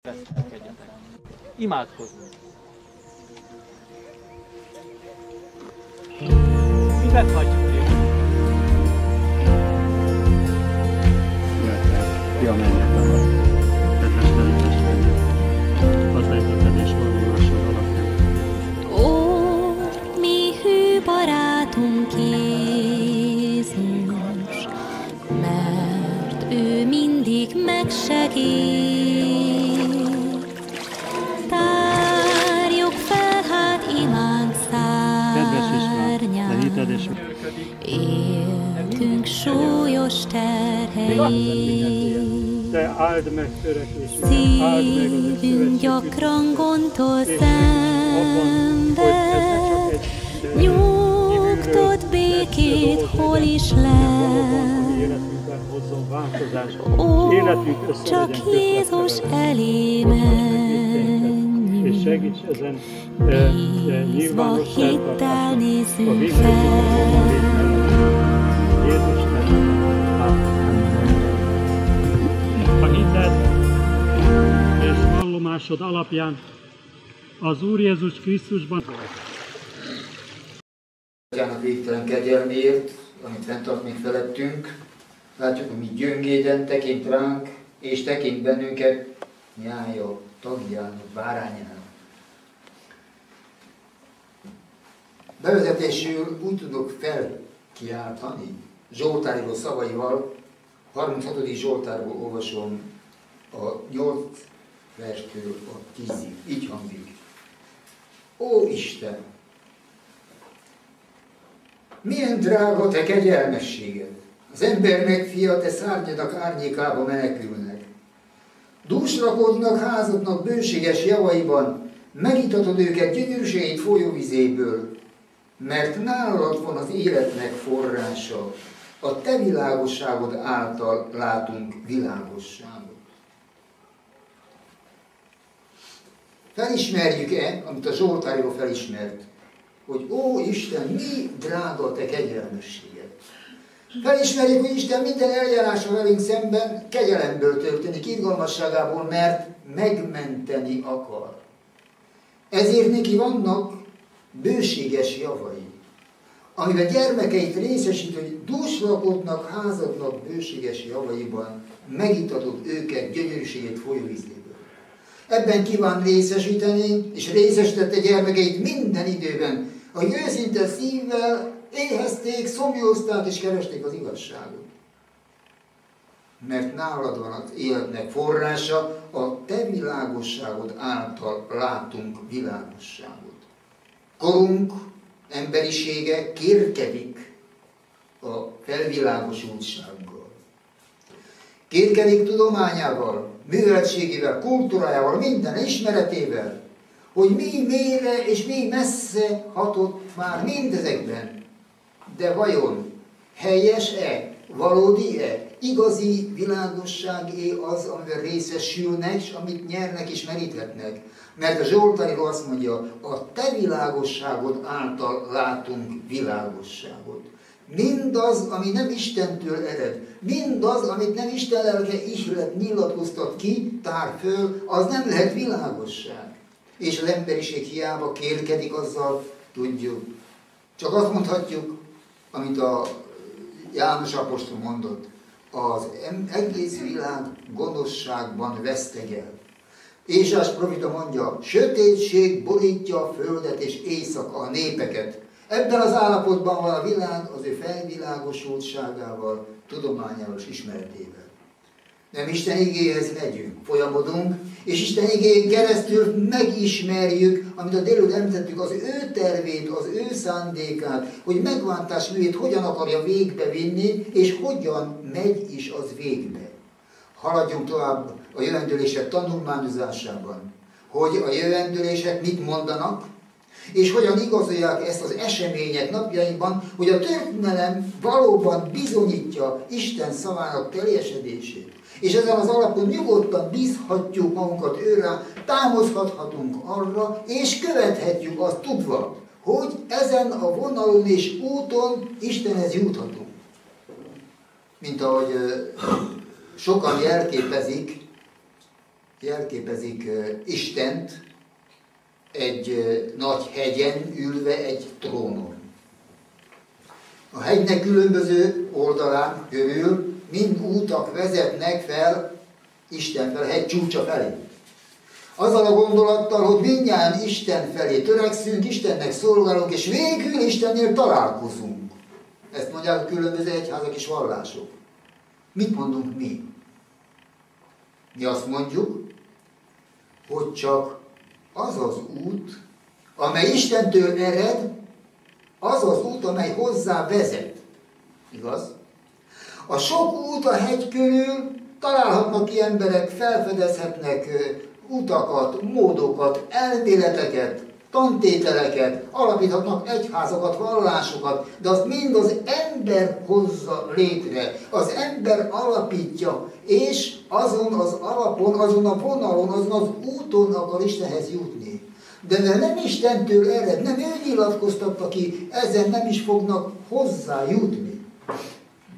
Vesztekedjetek. Imádkozzunk. Mi meghagyjuk őket. Ki a mennyek alatt, kedves testvérek, az együttedés vallomásod alapján. Ó, mi hű barátunk Jézus, mert ő mindig megsegít. Tárjuk fel hát imánk szárnyát, éltünk súlyos terheit. Te áld meg törekvésünket, áld meg az Szívünk gyakran gondol szenved, nyugtot, békét hol is lehet. Ó, csak Jézus elé menjünk, és segíts ezen bízva hittel nézzünk fel. Jézus a hited és vallomásod alapján az Úr Jézus Krisztusban. Atyának végtelen kegyelméért, amit fenntart még felettünk, látjuk, hogy mi gyöngéden tekint ránk, és tekint bennünket nyája, tagjának, bárányának. Bevezetésül úgy tudok felkiáltani Zsoltáríró szavaival, 36. Zsoltárból olvasom a 8 verstől a 10-ig. Így hangzik. Ó Isten! Milyen drága te kegyelmességed! Az embernek fia, te szárnyadak árnyékába menekülnek. Dúsrakodnak házadnak bőséges javaiban, megitatod őket gyönyörűségét folyóvizéből, mert nálad van az életnek forrása, a te világosságod által látunk világosságot. Felismerjük-e, amit a Zsoltáríró felismert, hogy ó Isten, mi drága te kegyelmességed. Felismerjük, hogy Isten minden eljárása velünk szemben kegyelemből történik, irgalmasságából, mert megmenteni akar. Ezért neki vannak bőséges javai, amivel gyermekeit részesít, hogy dúsrakodnak házadnak bőséges javaiban, megitatod őket gyönyörűségét folyóvízéből. Ebben kíván részesíteni, és részesítette gyermekeit minden időben, hogy őszinte szívvel éhezték, szomjózták és keresték az igazságot. Mert nálad van az életnek forrása, a te világosságod által látunk világosságot. Korunk, emberisége kérkedik a felvilágosultsággal. Kérkedik tudományával, műveltségével, kultúrájával, minden ismeretével, hogy mi mélyre és mi messze hatott már mindezekben. De vajon helyes-e, valódi-e, igazi világosságé az, amivel részesülnek, és amit nyernek és meríthetnek? Mert a Zsoltáríró azt mondja, a te világosságod által látunk világosságot. Mindaz, ami nem Istentől ered, mindaz, amit nem Isten lelke ihlet, nyilatkoztat ki, tár föl, az nem lehet világosság. És az emberiség hiába kérkedik azzal, tudjuk. Csak azt mondhatjuk, amit a János apostol mondott, az egész világ gonoszságban vesztegel. Ézsás profita mondja, sötétség borítja a földet és éjszaka a népeket. Ebben az állapotban van a világ az ő felvilágosultságával, tudományával és ismeretével. Nem Isten igéhez megyünk, folyamodunk, és Isten igéjén keresztül megismerjük, amit a délután említettük, az ő tervét, az ő szándékát, hogy megváltás művét hogyan akarja végbevinni, és hogyan megy is az végbe. Haladjunk tovább a jövendőlések tanulmányozásában, hogy a jövendőlések mit mondanak, és hogyan igazolják ezt az események napjainkban, hogy a történelem valóban bizonyítja Isten szavának teljesedését. És ezen az alapon nyugodtan bízhatjuk magunkat őre, támaszkodhatunk arra, és követhetjük azt tudva, hogy ezen a vonalon és úton Istenhez juthatunk. Mint ahogy sokan jelképezik jelképezik Istent egy nagy hegyen ülve egy trónon. A hegynek különböző oldalán körül mind útak vezetnek fel Isten fel, a hegy csúcsa felé. Azzal a gondolattal, hogy mindnyájan Isten felé törekszünk, Istennek szolgálunk, és végül Istennél találkozunk. Ezt mondják a különböző egyházak és vallások. Mit mondunk mi? Mi azt mondjuk, hogy csak az az út, amely Istentől ered, az az út, amely hozzá vezet. Igaz? A sok út a hegy körül találhatnak ki emberek, felfedezhetnek utakat, módokat, elméleteket, tantételeket, alapíthatnak egyházakat, vallásokat, de azt mind az ember hozza létre, az ember alapítja, és azon az alapon, azon a vonalon, azon az úton akar Istenhez jutni. De nem Istentől ered, nem ő nyilatkoztatta ki, ezen nem is fognak hozzájutni.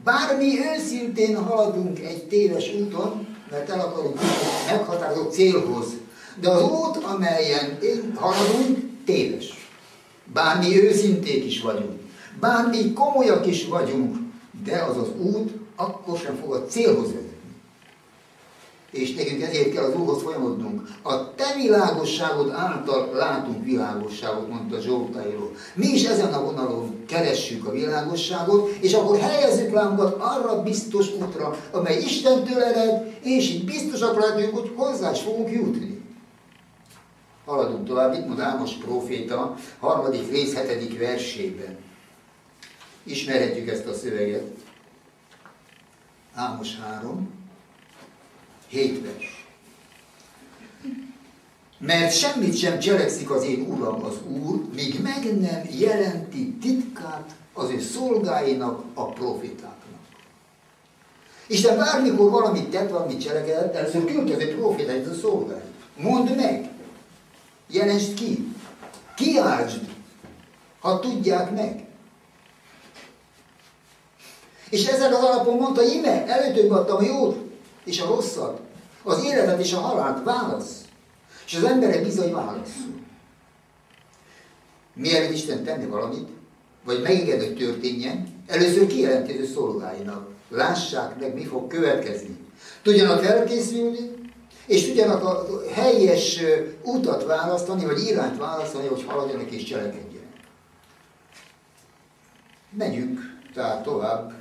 Bármi őszintén haladunk egy téves úton, mert el akarunk meghatározott célhoz, de az út, amelyen haladunk, téves. Bármi őszinték is vagyunk, bármi komolyak is vagyunk, de az az út akkor sem fog a célhoz vezetni. És nekünk ezért kell az Úrhoz folyamodnunk. A te világosságod által látunk világosságot, mondta Zsoltárról. Mi is ezen a vonalon keressük a világosságot, és akkor helyezzük lámunkat arra biztos útra, amely Istentől ered, és így biztosak lehetünk, hogy hozzá is fogunk jutni. Haladunk tovább, itt mond Ámos próféta, 3. rész 7. versében. Ismerhetjük ezt a szöveget. Ámos 3. 7 vers. Mert semmit sem cselekszik az én Uram, az Úr, míg meg nem jelenti titkát az ő szolgáinak, a profétáknak. Isten bármikor valamit tett, valamit cselekedett, először küldte az ő profétáit, a szolgáit. Mondd meg, jelentsd ki, kiáltsd, ha tudják meg. És ezen az alapon mondta, íme, előttünk adtam a jót és a rosszat, az életet és a halált, válasz. És az emberek bizony válaszol. Mielőtt Isten tenni valamit, vagy megenged, hogy történjen, először kijelenti az ő szolgáinak. Lássák meg, mi fog következni. Tudjanak felkészülni, és tudjanak a helyes utat választani, vagy irányt választani, hogy haladjanak és cselekedjenek. Megyünk tehát tovább,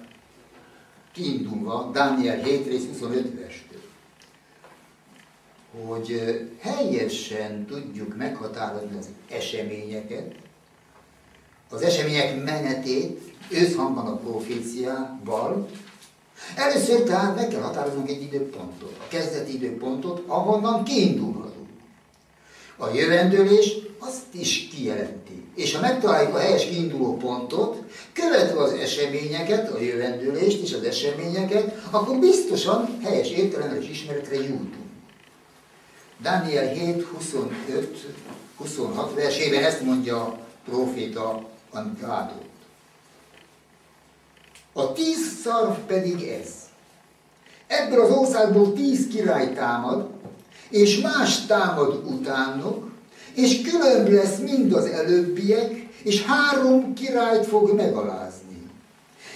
kiindulva, Dániel 7 rész 25 verstől. Hogy helyesen tudjuk meghatározni az eseményeket, az események menetét, összhangban a proféciával. Először tehát meg kell határoznunk egy időpontot, a kezdeti időpontot, ahonnan kiindulhatunk. A jövendőlés azt is kijelenti. És ha megtaláljuk a helyes kiinduló pontot, követve az eseményeket, a jövendőlést és az eseményeket, akkor biztosan helyes értelemre és ismeretre jutunk. Dániel 7, 25-26 versében ezt mondja a próféta, amit látott. A 10 szarv pedig ez. Ebből az országból 10 király támad, és más támad utánok, és különb lesz mind az előbbiek, és 3 királyt fog megalázni.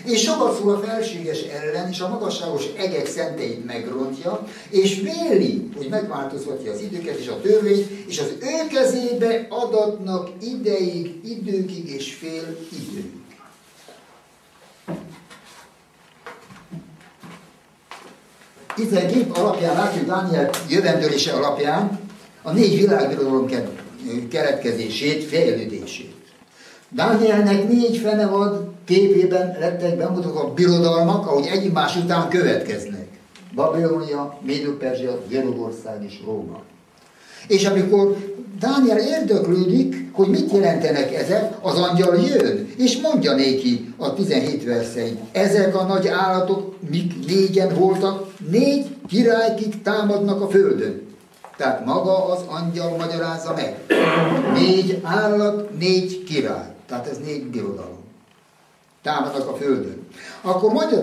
És sokat szól a felséges ellen, és a magasságos egek szenteit megrontja, és véli, hogy megváltoztatja az időket és a törvényt, és az ő kezébe adatnak ideig, időkig és fél időig. Itt egy kép alapján látjuk Dániel jövendőlése alapján a 4 világbirodalom keletkezését, fejlődését. Dánielnek 4 fenevad képében lettek bemutatva a birodalmak, ahogy egymás után következnek. Babilonia, Médo-Perzsia, Görögország és Róma. És amikor Dániel érdeklődik, hogy mit jelentenek ezek, az angyal jön, és mondja néki a 17 versein. Ezek a nagy állatok, mik 4-en voltak, 4 királykig támadnak a földön. Tehát maga az angyal magyarázza meg. 4 állat, 4 király. Tehát ez 4 birodalom. Támadnak a földön. Akkor mondja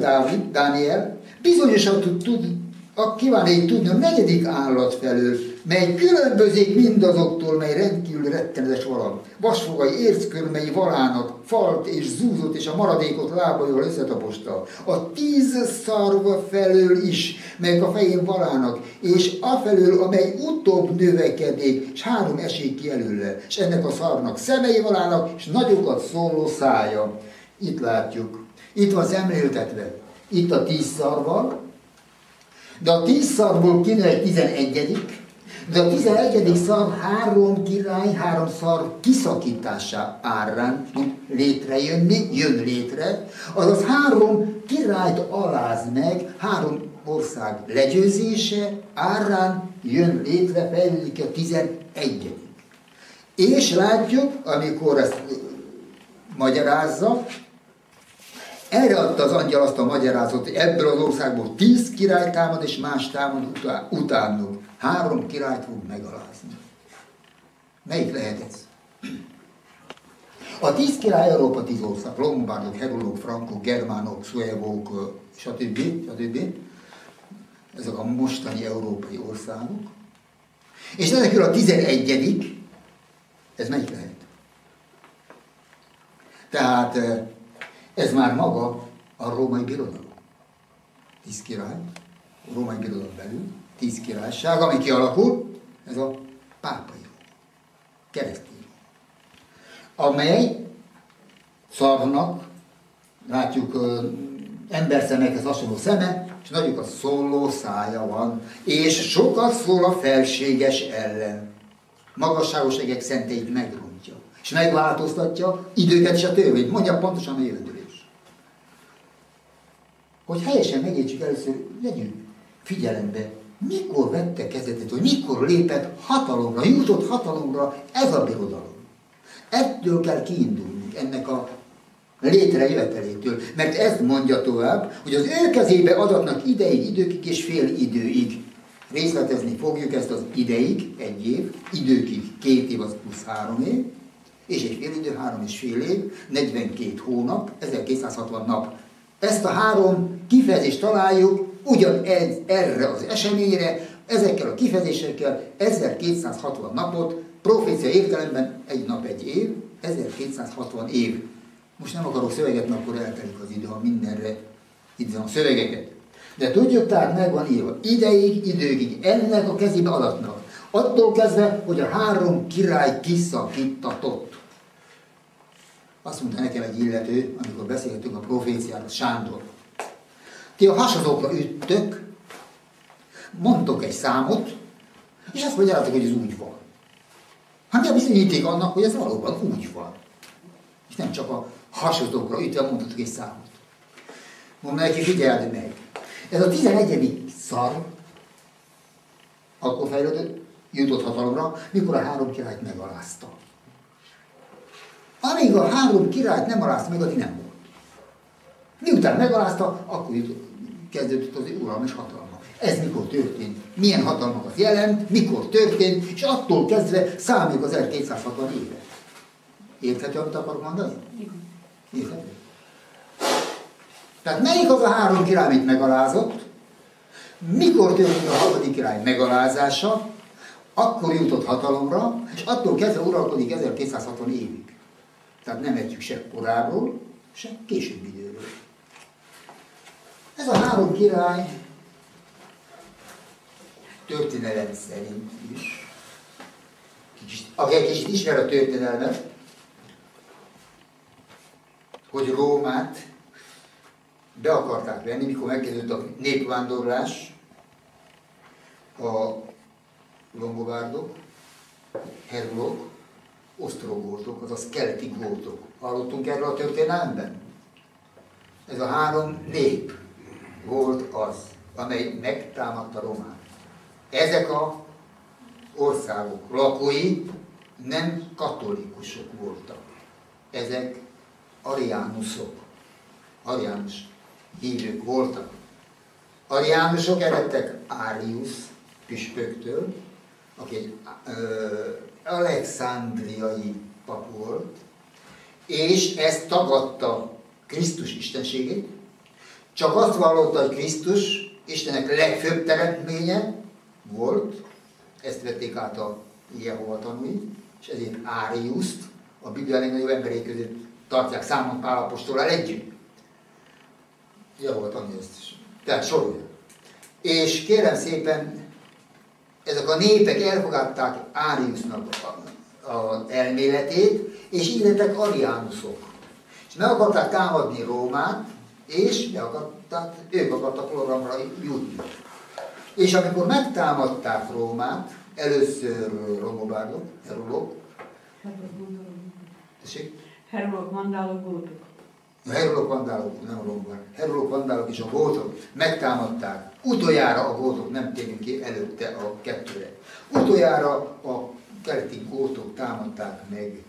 Dániel, bizonyosan kíván így tudni a negyedik állat felől, mely különbözik mindazoktól, mely rendkívül rettenetes valami. Vasfogai érzkörmei valának, falt és zúzott, és a maradékot lábaival összetaposta. A 10 szarva felől is, melyek a fején valának, és afelől, amely utóbb növekedik, és 3 esik ki előle, és ennek a szarvnak szemei valának, és nagyokat szóló szája. Itt látjuk. Itt van szemléltetve. Itt a 10 szarval, de a 10 szarból kinő egy 11. De a 11. szarv 3 király, 3 szarv kiszakítása árán jön létre, azaz 3 királyt aláz meg, 3 ország legyőzése árán jön létre, fejlődik a 11. És látjuk, amikor ezt magyarázza, erre adta az angyal azt a magyarázatot, hogy ebből az országból 10 király támad, és más támad utánuk. 3 királyt fog megalázni. Melyik lehet ez? A 10 király Európa 10 ország, lombardok, herulók, frankok, germánok, szujevók, stb. Ezek a mostani európai országok. És ezekről a 11. Ez melyik lehet? Tehát ez már maga a római birodalom. 10 király, a római birodalom belül, 10 királyság, ami kialakul, ez a pápai Róma, keresztény Róma, amely szarvnak, látjuk emberszemekhez hasonló szeme, és nagyokat szóló szája van, és sokat szól a felséges ellen. Magasságos egek szenteit megrontja, és megváltoztatja időket és a törvényt, mondja pontosan a jövendőlés. Hogy helyesen megértsük, először legyünk figyelembe, mikor vette kezdetet, hogy mikor lépett hatalomra, jutott hatalomra ez a birodalom. Ettől kell kiindulnunk, ennek a létrejövetelétől, mert ezt mondja tovább, hogy az ő kezébe adatnak ideig, időkig és fél időig. Részletezni fogjuk ezt az ideig, 1 év, időkig 2 év, az plusz 3 év, és egy fél idő, 3,5 év, 42 hónap, 1260 nap. Ezt a 3 kifejezést találjuk erre az eseményre, ezekkel a kifejezésekkel 1260 napot, profécia értelemben 1 nap 1 év, 1260 év. Most nem akarok szöveget, mert akkor eltelik az idő, ha mindenre idézem a szövegeket. De tudjuk, tehát meg van írva, ideig, időkig, ennek a kezébe adatnak. Attól kezdve, hogy a 3 király kiszakítatott. Azt mondta nekem egy illető, amikor beszéltünk a proféciáról, Sándor. Ti a hasadókra üttök, mondtok egy számot, és azt mondjátok, hogy ez úgy van. Hát mi a bizonyíték annak, hogy ez valóban úgy van. És nem csak a hasadókra ütve mondhatok egy számot. Mondom neki, figyeld meg. Ez a 11. szarv akkor fejlődött, jutott hatalomra, mikor a 3 királyt megalázta. Amíg a 3 királyt nem alázta meg, addig nem volt. Miután megalázta, akkor kezdődött az uralom és hatalma. Ez mikor történt? Milyen hatalmakat jelent? Mikor történt? És attól kezdve számít az 1260 éve. Érthető, amit akarok mondani? Érthető? Tehát melyik az a 3 király, amit megalázott? Mikor történt a 6. király megalázása? Akkor jutott hatalomra, és attól kezdve uralkodik 1260 évig. Tehát nem egyik se korábbról, se későbbi időről. Ez a 3 király történelem szerint is, aki egy kicsit ismer a történelmet, hogy Rómát be akarták venni, mikor megkezdődött a népvándorlás, a longovárdok, herulok, osztrogoltok, azaz keleti gótok. Hallottunk erről a történelemben? Ez a 3 nép volt az, amely megtámadta Rómát. Ezek a országok lakói nem katolikusok voltak. Ezek ariánusok, ariánus hívők voltak. Ariánusok eredtek Árius püspöktől, aki egy alexandriai pap volt, és ezt tagadta Krisztus istenségét, csak azt vallotta, hogy Krisztus Istenek legfőbb teremtménye volt, ezt vették át a Jehova tanúi, és ezért Áriuszt a Biblia legnagyobb emberei között tartják számon Pál apostollal együtt. Jehova tanúi ezt. Tehát sorolja. És kérem szépen, ezek a népek elfogadták Áriusnak az elméletét, és így lettek ariánusok. És meg akarták támadni Rómát, és ők akartak programra jutni. És amikor megtámadták Rómát, először Romobárdok, Herolok. Herolok, vandálok, gótok. Herolok, vandálok, nem a Romobárdok. Herolok, vandálok és a gótok megtámadták. Utoljára a gótok, nem térjünk ki előtte a kettőre. Utoljára a keleti gótok támadták meg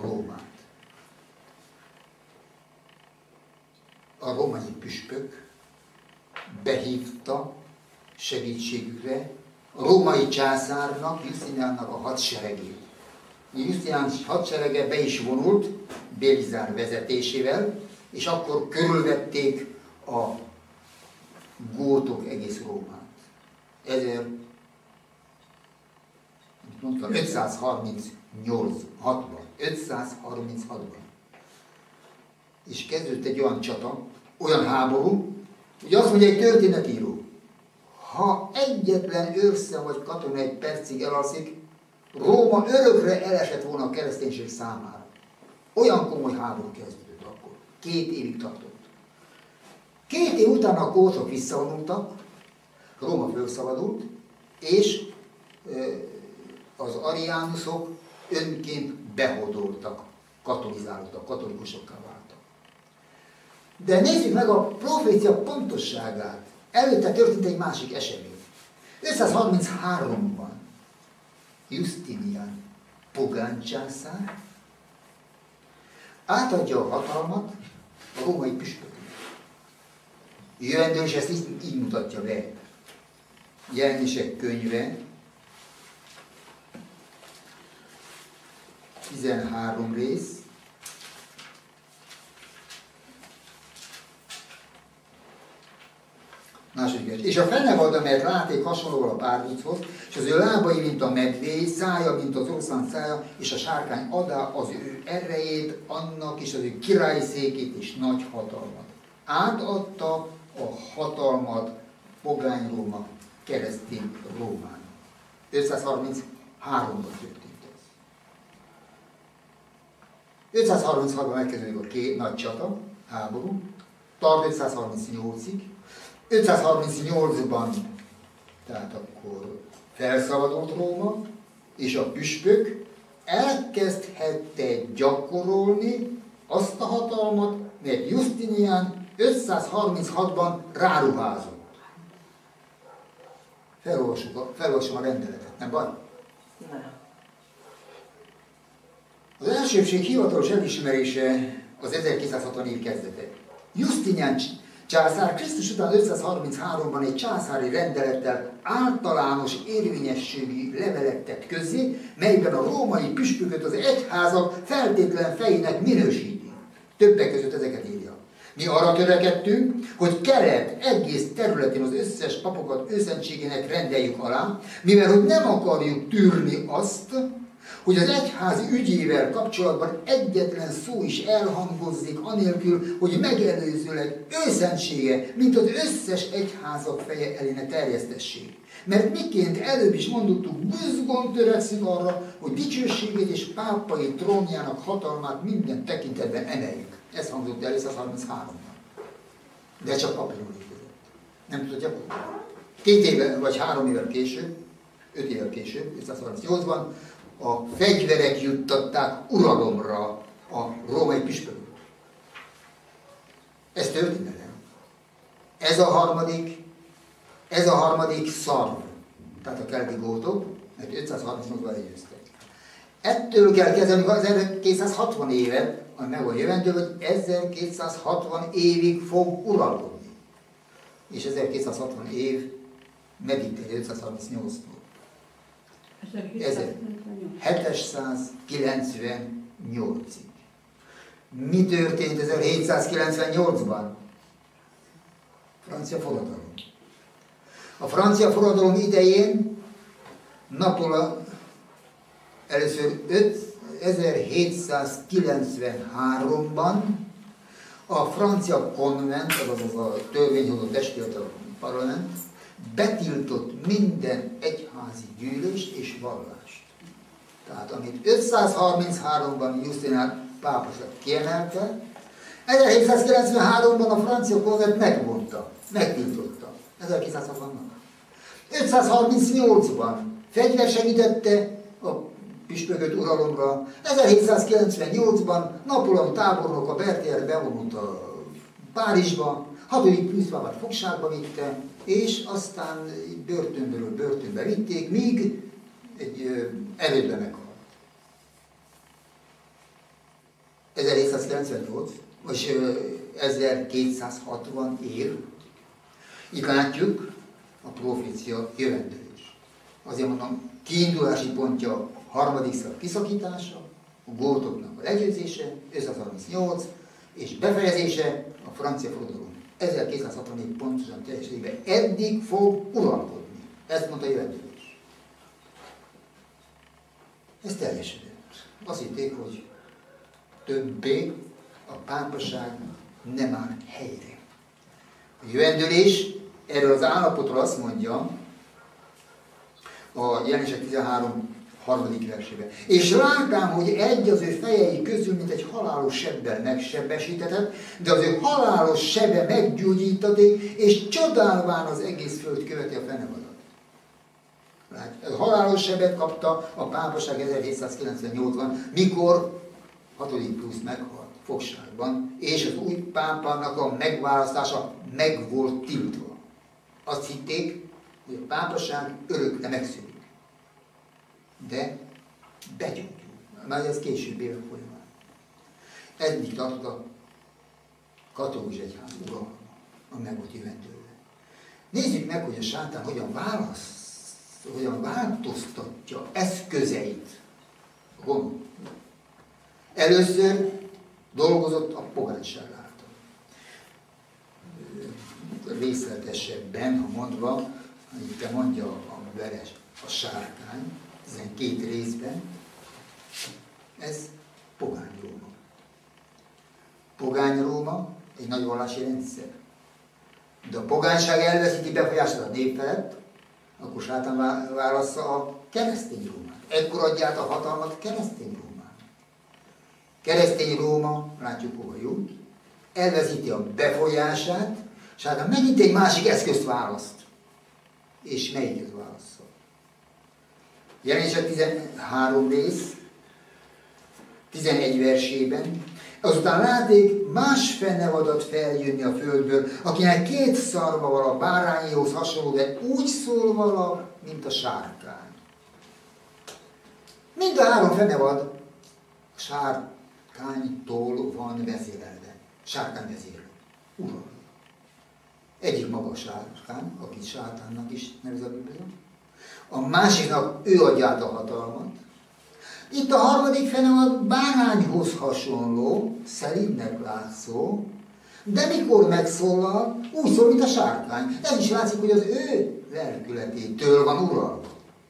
Rómát. A római püspök behívta segítségükre a római császárnak, Justiniannak a hadseregét. Justinian hadserege be is vonult Bélizár vezetésével, és akkor körülvették a gótok egész Rómát. 536-ban. És kezdődött egy olyan csata, olyan háború, hogy azt mondja egy történetíró, ha egyetlen őrszem vagy katona egy percig elalszik, Róma örökre elesett volna a kereszténység számára. Olyan komoly háború kezdődött akkor. 2 évig tartott. 2 év után a gótok visszavonultak, Róma felszabadult, és az ariánusok önként behódoltak, katolizálódtak, katolikusokká váltak. De nézzük meg a profécia pontosságát. Előtte történt egy másik esemény. 533-ban Justinian pogány császár átadja a hatalmat a római püspöknek. Jövendőn is ezt így mutatja be. Jelenések könyve, 13 rész, második vers. És a fenevald, amelyet láték hasonlóval a párduchoz, és az ő lábai, mint a medvé, szája, mint az oroszlán szája, és a sárkány adá az ő erejét, annak és az ő királyi székét és nagy hatalmat. Átadta a hatalmat pogány Róma keresztény Rómának. 533-ban történt ez. 536-ban megkezdődik a 2 nagy csata, háború, tart 538-ig. 538-ban, tehát akkor felszabadult Róma, és a püspök elkezdhette gyakorolni azt a hatalmat, mert Justinian 536-ban ráruházott. Felolvasom a rendeletet, nem baj? Nem. Az elsőbség hivatalos elismerése az 1260 év kezdete. Justinian császár Krisztus után 533-ban egy császári rendelettel általános érvényességi levelet tett közzé, melyben a római püspököt az egyházak feltétlen fejének minősíti. Többek között ezeket írja. Mi arra törekedtünk, hogy Kelet egész területén az összes papokat őszentségének rendeljük alá, mivel hogy nem akarjuk tűrni azt, hogy az egyházi ügyével kapcsolatban egyetlen szó is elhangozzék anélkül, hogy megelőzőleg őszentsége, mint az összes egyházak feje elé ne terjesztessék. Mert miként előbb is mondottuk, buzgón törekszik arra, hogy dicsőségét és pápai trónjának hatalmát minden tekintetben emeljük. Ez hangzott el 533-ban. De csak papíron létezett. Nem tudod gyakorolni. 2 évvel vagy 3 évvel később, 5 évvel később, 538-ban, a fegyverek juttatták uralomra a római püspököt. Ez történet. Ez a harmadik szarv, tehát a keleti gótok, mert 538-ban legyőztek. Ettől kell kezdeni az 1260 évet, ami meg van jövendő, hogy 1260 évig fog uralkodni. És 1260 év meddig terjed 538-tól? 1798-ig. Mi történt 1798-ban? Francia forradalom. A francia forradalom idején Napóleon először 1793-ban a francia konvent, azaz a törvényhozó testület, a parlament, betiltott minden egyházi gyűlést és vallást. Tehát amit 533-ban Justinár pápaság kiemelte, 1793-ban a francia konvent megvonta, megtiltotta. 1960-ban. 538-ban fegyversegítette a püspököt uralomra. 1798-ban Napóleon tábornok a Berthier bevonult a Párizsba, 6. Pius pápát fogságba vitte, és aztán börtönből börtönbe vitték, míg egy erődben meghalt. 1798, vagy 1260 év. Itt látjuk a profécia jövendőlés. Azért mondom, kiindulási pontja a harmadik szak kiszakítása, a gótoknak a legyőzése, 538, és befejezése a francia forradalom. 1264 pontosan teljesítve eddig fog uralkodni. Ezt mondta a jövendőlés. Ez teljesített. Azt hitték, hogy többé a pápaság nem áll helyre. A jövendőlés erről az állapotról azt mondja a Jelenések 13. harmadik versében. És látám, hogy egy az ő fejei közül, mint egy halálos sebbel megsebesítetett, de az ő halálos sebe meggyógyítaték, és csodálván az egész föld követi a fenevadat. A halálos sebet kapta a pápaság 1798-ban, mikor 6. Pius meghalt fogságban, és az új pápának a megválasztása meg volt tiltva. Azt hitték, hogy a pápaság örökre megszűnik. De begyógyul. Már ez később évek folyamán. Eddig tartott a katolikus egyház uralma, ami meg volt jövendőle. Nézzük meg, hogy a sátán hogyan változtatja eszközeit. Gonosz. Először dolgozott a pogányság által. Részletesebben, ha mondva, itt mondja a veres, a sárkány, 12 részben, ez pogány Róma. Pogány Róma egy nagy vallási rendszer. De a pogányság elveszíti befolyását a nép felett, akkor sátán válassza a keresztény Rómát. Ekkor adja át a hatalmat keresztény Rómát. Keresztény Róma, látjuk hova jut, elveszíti a befolyását, sátán megint egy másik eszközt választ. És melyiket válassza? Jelenések 13 rész, 11 versében, azután látték más fenevadat feljönni a földből, akinek 2 szarva vala a bárányihoz hasonló, de úgy szól vala, mint a sárkány. Mind a 3 fenevad a sárkánytól van vezérelve. Sárkány vezérel. Uram. Egyik maga a sárkány, akit sátánnak is nevez a Biblia. A másiknak ő adja át a hatalmat. Itt a harmadik fenevad bárányhoz hasonló, szelídnek látszó, de mikor megszólal, úgy szól, mint a sárkány. Ez is látszik, hogy az ő lelkületétől van uralva.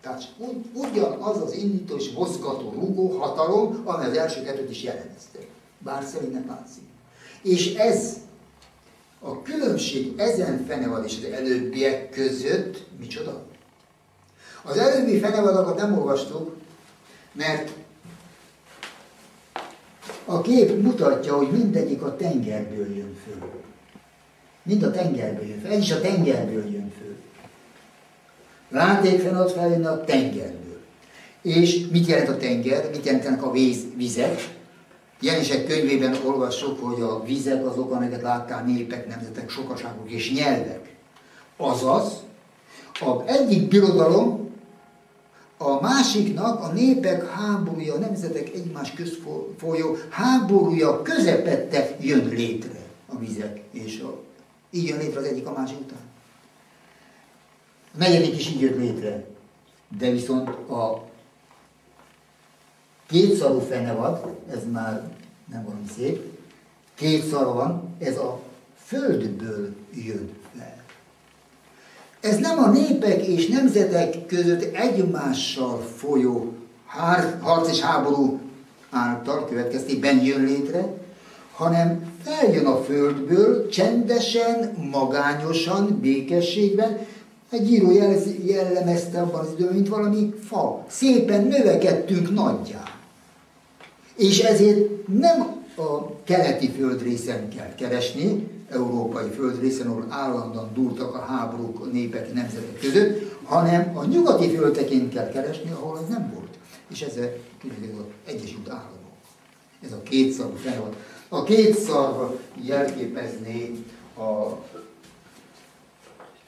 Tehát ugyanaz az indító és mozgató rúgó hatalom, amely az első 2 is jellemezte. Bár szelídnek látszik. És ez a különbség ezen fenevad és az előbbiek között micsoda? Az előbbi fenevadakat nem olvastuk, mert a kép mutatja, hogy mindegyik a tengerből jön föl. Mind a tengerből jön föl. Ez is a tengerből jön föl. Látékfenevad feljönne a tengerből. És mit jelent a tenger? Mit jelentenek a vizek? Jelenések könyvében olvassuk, hogy a vizek azok, amelyeket láttál népek, nemzetek, sokaságok és nyelvek. Azaz, az egyik birodalom a másiknak a népek háborúja, a nemzetek egymás közt folyó háborúja közepette jön létre a vizek, és így jön létre az egyik a másik után. A negyedik is így jött létre, de viszont a 2 szarú fenevad, ez már nem valami szép, 2 szarva van, ez a földből jön fel. Ez nem a népek és nemzetek között egymással folyó harc és háború által következtében jön létre, hanem feljön a földből csendesen, magányosan, békességben. Egy író jellemezte abban az időben, mint valami fa. Szépen növekedtünk nagyjá. És ezért nem a keleti földrészen kell keresni, európai földrészen, ahol állandóan dúltak a háborúk a népek, nemzetek között, hanem a nyugati földtekén kell keresni, ahol ez nem volt. És ez az Egyesült Államok. Ez a kétszarvú fennáll. A kétszarv jelképezné a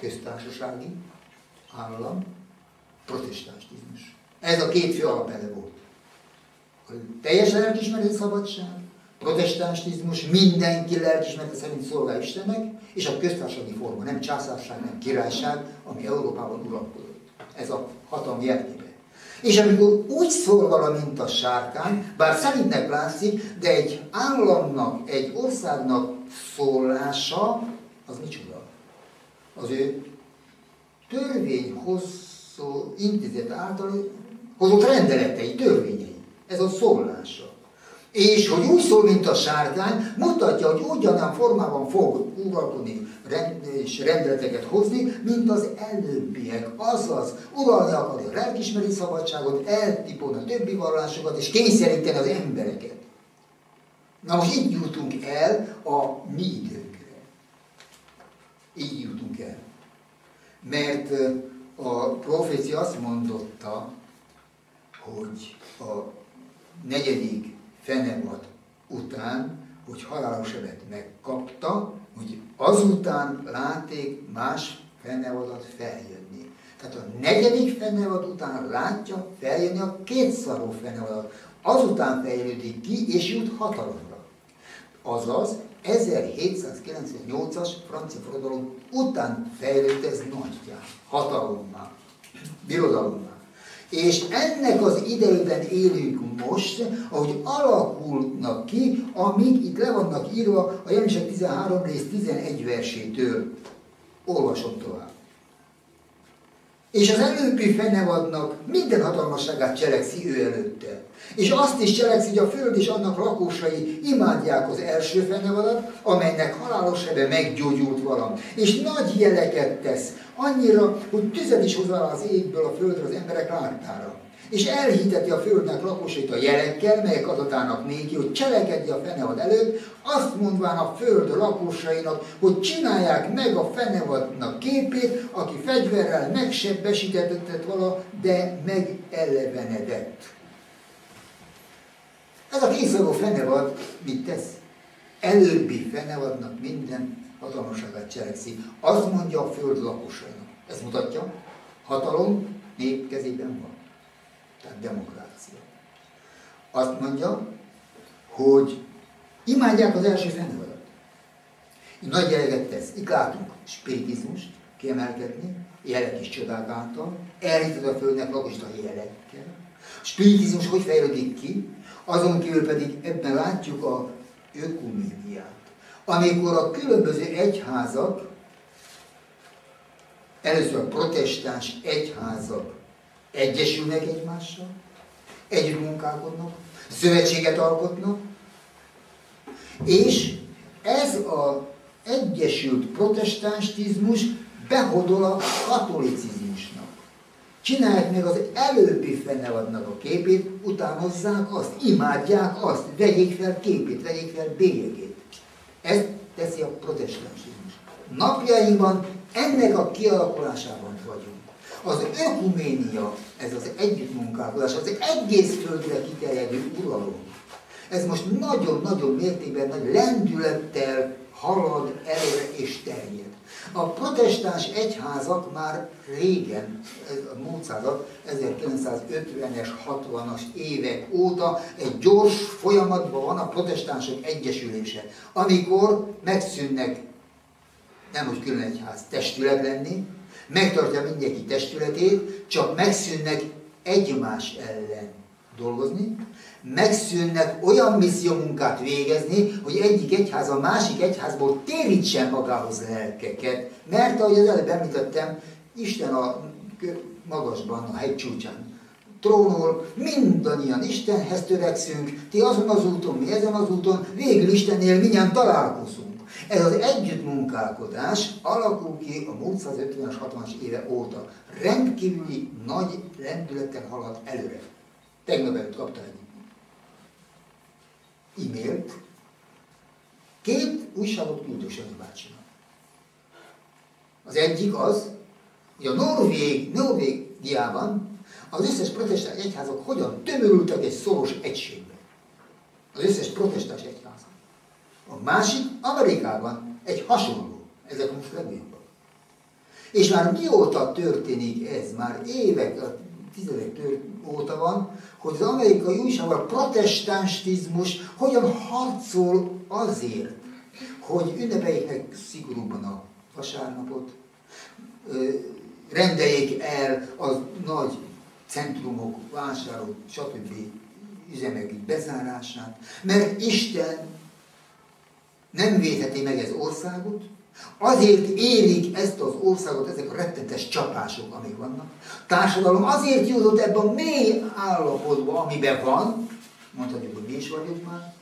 köztársasági állam, protestantizmus. Ez a két fő alapelve volt. A teljes lelkiismereti szabadság, protestantizmus, mindenki lelkiismerete szerint szolgál Istennek, és a köztársasági forma, nem császárság, nem királyság, ami Európában uralkodott. Ez a hatalmi jelképe. És amikor úgy szól vala, mint a sárkány, bár szerintnek látszik, de egy államnak, egy országnak szólása, az micsoda? Az ő törvényhozó intézet által hozott rendeletei, törvényei. Ez a szólása. És hogy úgy szól, mint a sárkány, mutatja, hogy ugyanolyan formában fog uralkodni és rendeleteket hozni, mint az előbbiek. Azaz, uralni akarja a lelkiismereti szabadságot, eltipolni a többi vallásokat, és kényszeríteni az embereket. Na most így jutunk el a mi időnkre. Így jutunk el. Mert a profécia azt mondotta, hogy a 4. fenevad után, hogy halálos sebet megkapta, hogy azután látték más fenevadat feljönni. Tehát a 4. fenevad után látja feljönni a kétszarvú fenevadat. Azután fejlődik ki, és jut hatalomra. Azaz, 1798-as francia forradalom után fejlődött ez nagyjá, hatalommá, birodalommá. És ennek az idejében élünk most, ahogy alakulnak ki, amíg itt le vannak írva a Jelenések 13 rész 11 versétől. Olvasom tovább. És az előbbi fennevadnak minden hatalmasságát cselekszi ő előtte. És azt is cselekszi, hogy a föld és annak lakosai imádják az első fennevadat, amelynek halálos sebe meggyógyult valam. És nagy jeleket tesz, annyira, hogy tüzet is hozzá az égből a földre az emberek láttára. És elhiteti a földnek lakosait a jelekkel, melyek adatának néki, hogy cselekedj a fenevad előtt, azt mondván a föld lakosainak, hogy csinálják meg a fenevadnak képét, aki fegyverrel megsebesítetett vala, de megelevenedett. Ez a kétszarvú fenevad mit tesz? Előbbi fenevadnak minden hatalmasságát cselekszi. Azt mondja a föld lakosainak. Ez mutatja, hatalom nép kezében van. Tehát demokrácia. Azt mondja, hogy imádják az első fenevadat. Nagy jeleket tesz. Itt látunk spiritizmust kiemelkedni, jelek és csodák által. Elhited a földnek lakosait a jelekkel. Spiritizmus hogy fejlődik ki? Azon kívül pedig ebben látjuk a ökuméniát. Amikor a különböző egyházak, először a protestáns egyházak egyesülnek egymással, együtt munkálkodnak, szövetséget alkotnak, és ez az egyesült protestantizmus behodol a katolicizmusnak. Csinálják meg az előbbi fennevadnak a képét, utánozzák azt, imádják azt, vegyék fel képét, vegyék fel bélyegét. Ezt teszi a protestantizmus. Napjainkban ennek a kialakulásában vagyunk. Az ökuménia, ez az együttmunkálkodás, az egész földre kiterjedő uralom. Ez most nagyon-nagyon mértékben, nagy lendülettel halad előre és terjed. A protestáns egyházak már régen, a múlt század, 1950-es, 60-as évek óta egy gyors folyamatban van a protestánsok egyesülése, amikor megszűnnek, nem hogy külön egyház, testület lenni, megtartja mindenki testületét, csak megszűnnek egymás ellen dolgozni, megszűnnek olyan missziómunkát végezni, hogy egyik egyház a másik egyházból térítsen magához lelkeket. Mert, ahogy az előbb említettem, Isten a magasban, a hegy csúcsán trónol, mindannyian Istenhez törekszünk, ti azon az úton, mi ezen az úton, végül Istennél mindjárt találkozunk. Ez az együttmunkálkodás alakul ki a múlt 150-es, 60-as éve óta. Rendkívüli nagy lendülettel halad előre. Tegnap előtt kapta egy e-mailt, 2 újságot küldök Sanyi bácsinak. Az egyik az, hogy a Norvégiában az összes protestáns egyházak hogyan tömörültek egy szoros egységbe. Az összes protestáns egyházak. A másik Amerikában egy hasonló. Ezek most legjobbak. És már mióta történik ez? Már évek, tizedek óta van, hogy az amerikai újságban a protestantizmus hogyan harcol azért, hogy ünnepeljék meg szigorúbban a vasárnapot, rendeljék el az nagy centrumok, vásárok, stb. Üzemek bezárását, mert Isten nem védheti meg ez országot, azért élik ezt az országot ezek a rettenetes csapások, amik vannak. A társadalom azért jutott ebbe a mély állapotba, amiben van, mondhatjuk, hogy mi is vagyunk már,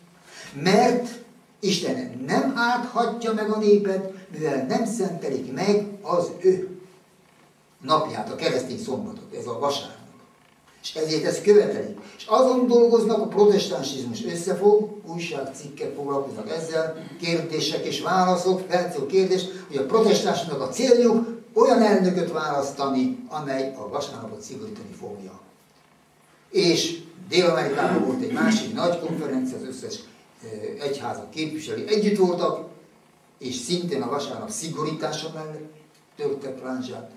mert Isten nem álthatja meg a népet, mivel nem szentelik meg az ő napját, a keresztény szombatot, ez a vasárnap. És ezért ezt követelik. És azon dolgoznak, a protestantizmus összefog, újságcikkek foglalkoznak ezzel, kérdések és válaszok, felcél kérdés, hogy a protestánsnak a céljuk olyan elnököt választani, amely a vasárnapot szigorítani fogja. És Dél-Amerikában volt egy másik nagy konferencia, az összes egyházak képviselői együtt voltak, és szintén a vasárnap szigorítása mellett törtek láncsát,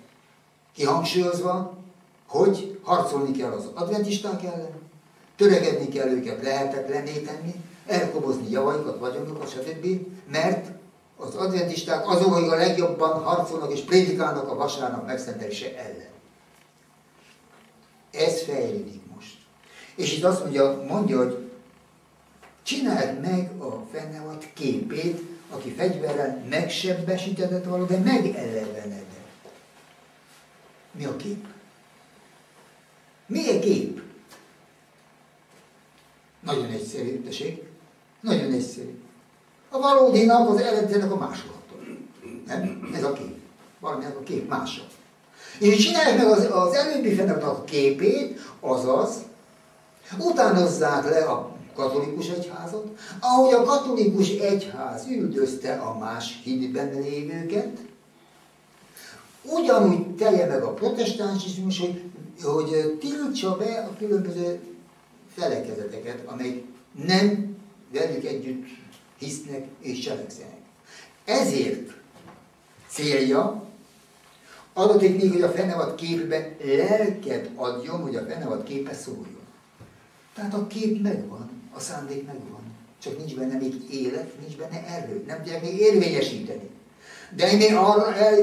kihangsúlyozva, hogy harcolni kell az adventisták ellen, törekedni kell őket lehetetlenné tenni, elkobozni javaikat, vagyonokat, stb. Mert az adventisták azok, akik a legjobban harcolnak és prédikálnak a vasárnap megszentelése ellen. Ez fejlődik most. És itt azt mondja, hogy csináld meg a fennevat képét, aki fegyverrel megsebesítetett való, de megelevenedett. Mi a kép? Mi a kép? Nagyon egyszerű, tessék. Nagyon egyszerű. A valódinak, az eredetének a másolattól. Nem? Ez a kép. Valaminek a kép mások. És csinálják meg az előbbi fennevatnak a képét, azaz utánozzák le a katolikus egyházat, ahogy a katolikus egyház üldözte a más hitben lévőket, ugyanúgy telje meg a protestantizmus, hogy tiltsa be a különböző felekezeteket, amelyek nem velük együtt hisznek és cselekszenek. Ezért célja adatik még, hogy a fennevad képben lelket adjon, hogy a fennevad képe szóljon. Tehát a kép megvan, a szándék megvan, csak nincs benne még élet, nincs benne erő, nem tudják még érvényesíteni. De még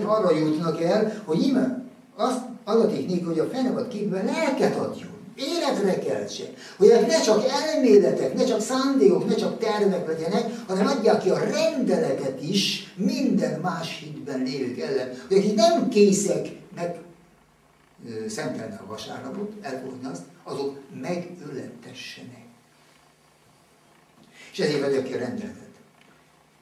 arra jutnak el, hogy íme azt adatik néki, hogy a fennevad képben lelket adjon, életre keltse, hogy ne csak elméletek, ne csak szándékok, ne csak tervek legyenek, hanem adják ki a rendeleket is minden más hitben lévők ellen, hogy akik nem készek meg szentelni a vasárnapot, elfogadni azt, azok megöletessenek. És ezért adja ki a rendeletet.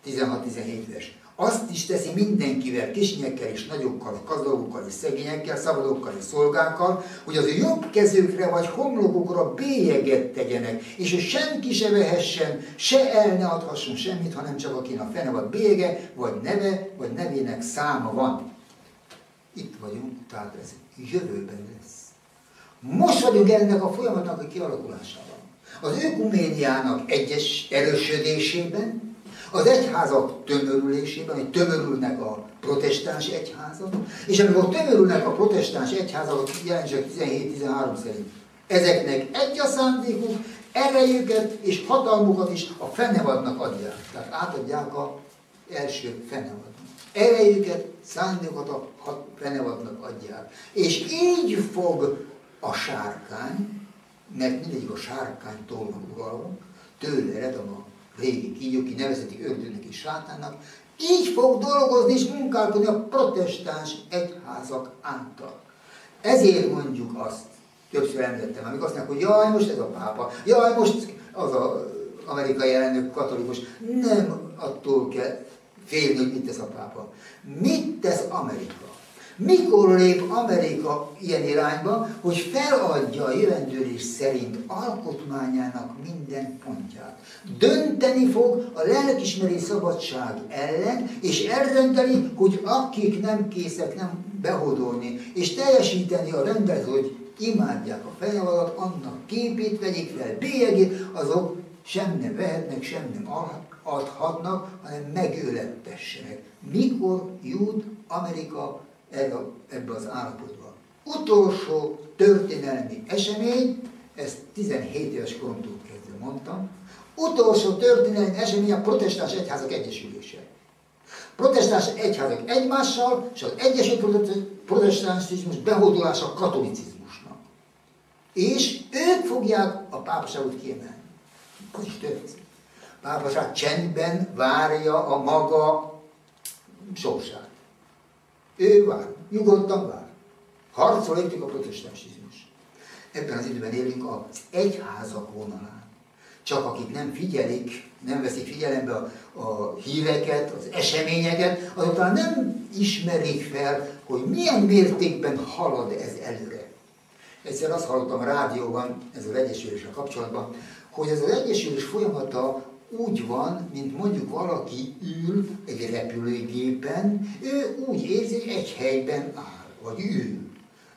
16-17 vers. Azt is teszi mindenkivel, kisinyekkel és nagyokkal, gazdagokkal és szegényekkel, szabadokkal és szolgákkal, hogy az ő jobb kezükre vagy homlokukra bélyeget tegyenek, és hogy senki se vehessen, se el ne adhasson semmit, hanem csak akin a fennevad bélyege, vagy neve, vagy nevének száma van. Itt vagyunk, tehát ez jövőben lesz. Most vagyunk ennek a folyamatnak a kialakulásában. Az ökuméniának egyes erősödésében, az egyházak tömörülésében, hogy tömörülnek a protestáns egyházak, és amikor tömörülnek a protestáns egyházak, jelentség 17-13 szerint, ezeknek egy a szándékuk, erejüket és hatalmukat is a fennevadnak adják. Tehát átadják az első fennevadnak. Erejüket, szándékokat a fennevadnak adják. És így fog a sárkány, mert mindegyik a sárkánytól van uralva, tőle ered a régi kígyó, ki nevezhetik ördögnek és sátánnak, így fog dolgozni és munkálkodni a protestáns egyházak által. Ezért mondjuk azt, többször említettem, amikor azt mondják, hogy jaj, most ez a pápa, jaj, most az az amerikai elnök katolikus. Nem attól kell félni, hogy mit tesz a pápa. Mit tesz Amerika? Mikor lép Amerika ilyen irányba, hogy feladja a jövendőlés szerint alkotmányának minden pontját? Dönteni fog a lelkismeri szabadság ellen, és eldönteni, hogy akik nem készek nem behódolni, és teljesíteni a rendet, hogy imádják a feje alatt, annak képét vegyék fel, bélyegét, azok sem nem vehetnek, sem nem adhatnak, hanem megölettessenek. Mikor jut Amerika ebbe az állapotba? Utolsó történelmi esemény, ezt 17 éves koromtól kezdve mondtam, utolsó történelmi esemény a protestáns egyházak egyesülése. Protestáns egyházak egymással, és az egyesült protestánszizmus behódolása a katolicizmusnak. És ők fogják a pápaságot kiemelni. Az is történik. A pápaság csendben várja a maga sorsát. Ő vár, nyugodtan vár. Harcol értük a protestánsizmus. Ebben az időben élünk az egyházak vonalán. Csak akik nem figyelik, nem veszik figyelembe a híreket, az eseményeket, azok talán nem ismerik fel, hogy milyen mértékben halad ez előre. Egyszer azt hallottam a rádióban, ez az egyesüléssel kapcsolatban, hogy ez az egyesülés folyamata úgy van, mint mondjuk valaki ül egy repülőgépen, ő úgy érzi, hogy egy helyben áll, vagy ül.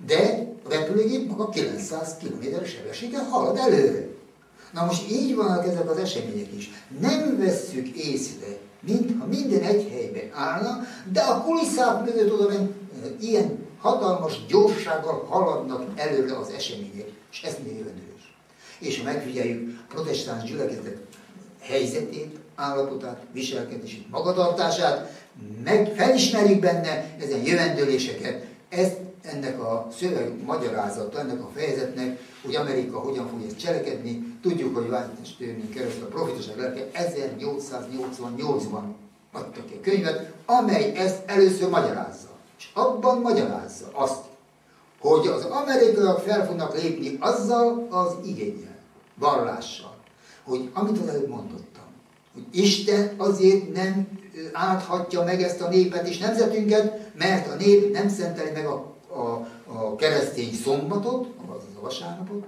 De a repülőgép maga 900 km sebességgel halad előre. Na most így vannak ezek az események is. Nem vesszük észre, mintha minden egy helyben állna, de a kulisszák mögött oda ilyen hatalmas gyorsággal haladnak előre az események. És ez még jövendős. És ha megfigyeljük a protestáns gyülekezetek helyzetét, állapotát, viselkedését, magatartását, felismerjük benne ezen jövendőléseket, ezt ennek a szöveg magyarázata, ennek a fejezetnek, hogy Amerika hogyan fog ezt cselekedni, tudjuk, hogy Vágytestőrnél keresztül a profétaság lelke 1888-ban adtak ki a könyvet, amely ezt először magyarázza. És abban magyarázza azt, hogy az amerikaiak fel fognak lépni azzal az igénnyel, vallással, hogy amit az előbb mondottam, hogy Isten azért nem áthatja meg ezt a népet és nemzetünket, mert a nép nem szenteli meg a keresztény szombatot, azaz a vasárnapot,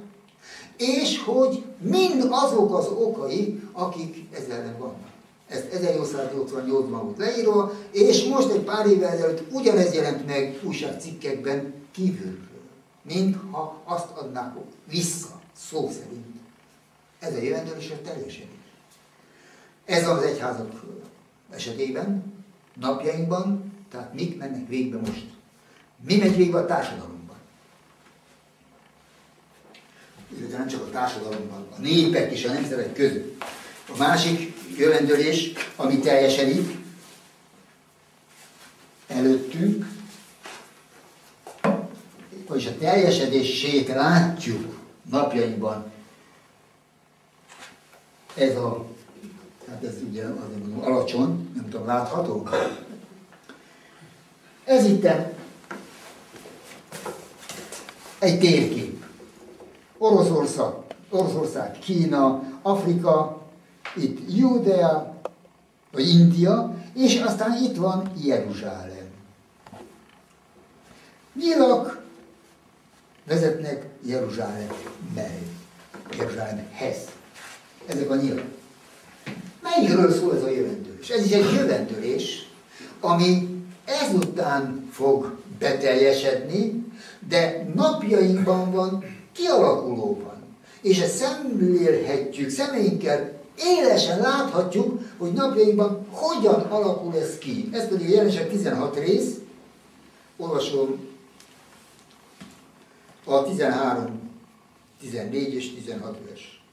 és hogy mind azok az okai, akik ezzel ellen vannak. Ezt 1888-ban volt leírva, és most egy pár évvel ezelőtt ugyanez jelent meg újságcikkekben kívülről, mintha azt adnák vissza, szó szerint. Ez a jövendőlés a teljesedés. Ez az egyházak esetében, napjainkban, tehát mik mennek végbe most? Mi megy végbe a társadalomban? De nem csak a társadalomban, a népek és a nemzetek között. A másik jövendőlés, ami teljesedik előttünk, vagyis a teljesedését látjuk napjainkban. Ez a, hát ez ugye azért mondom, alacsony, nem tudom, látható? Ez itt egy térkép. Oroszország, Kína, Afrika, itt Judea, vagy India, és aztán itt van Jeruzsálem. Nyilak vezetnek Jeruzsálemhez. Ezek a nyilak. Melyikről szól ez a jövendőlés? Ez is egy jövendőlés, ami ezután fog beteljesedni, de napjainkban van, kialakulóban. És ezt szemlélhetjük, szemeinkkel élesen láthatjuk, hogy napjainkban hogyan alakul ez ki. Ez pedig a Jelenések 16 rész, olvasom a 13, 14 és 16 vers.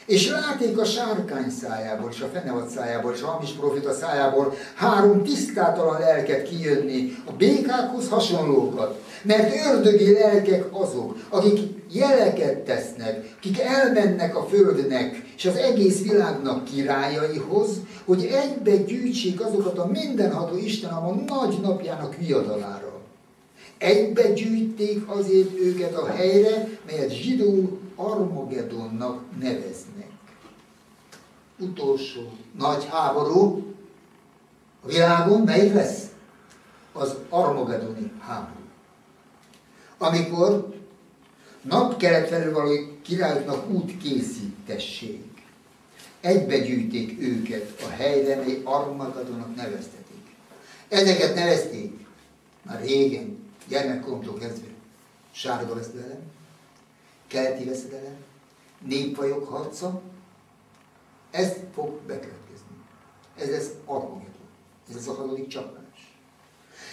És láték a sárkány szájából, és a fenevad szájából, és a hamis profita szájából 3 tisztátalan lelket kijönni, a békákhoz hasonlókat. Mert ördögi lelkek azok, akik jeleket tesznek, kik elmennek a földnek és az egész világnak királyaihoz, hogy egybe gyűjtsék azokat a mindenható Isten a nagy napjának viadalára. Egybe gyűjték azért őket a helyre, melyet zsidóul Armagedonnak neveznek. Utolsó nagy háború a világon melyik lesz? Az Armagedoni háború. Amikor napkelet felől való királyoknak út készítessék. Egybegyűjték őket a helyre, mely Armagedonnak neveztetik. Ezeket nevezték már régen, gyermekkoromtól kezdve. Sárga veszedelem, keleti veszedelem, népfajok harca. Ez fog bekövetkezni. Ez lesz Armagedon. Ez lesz a 6. csapás.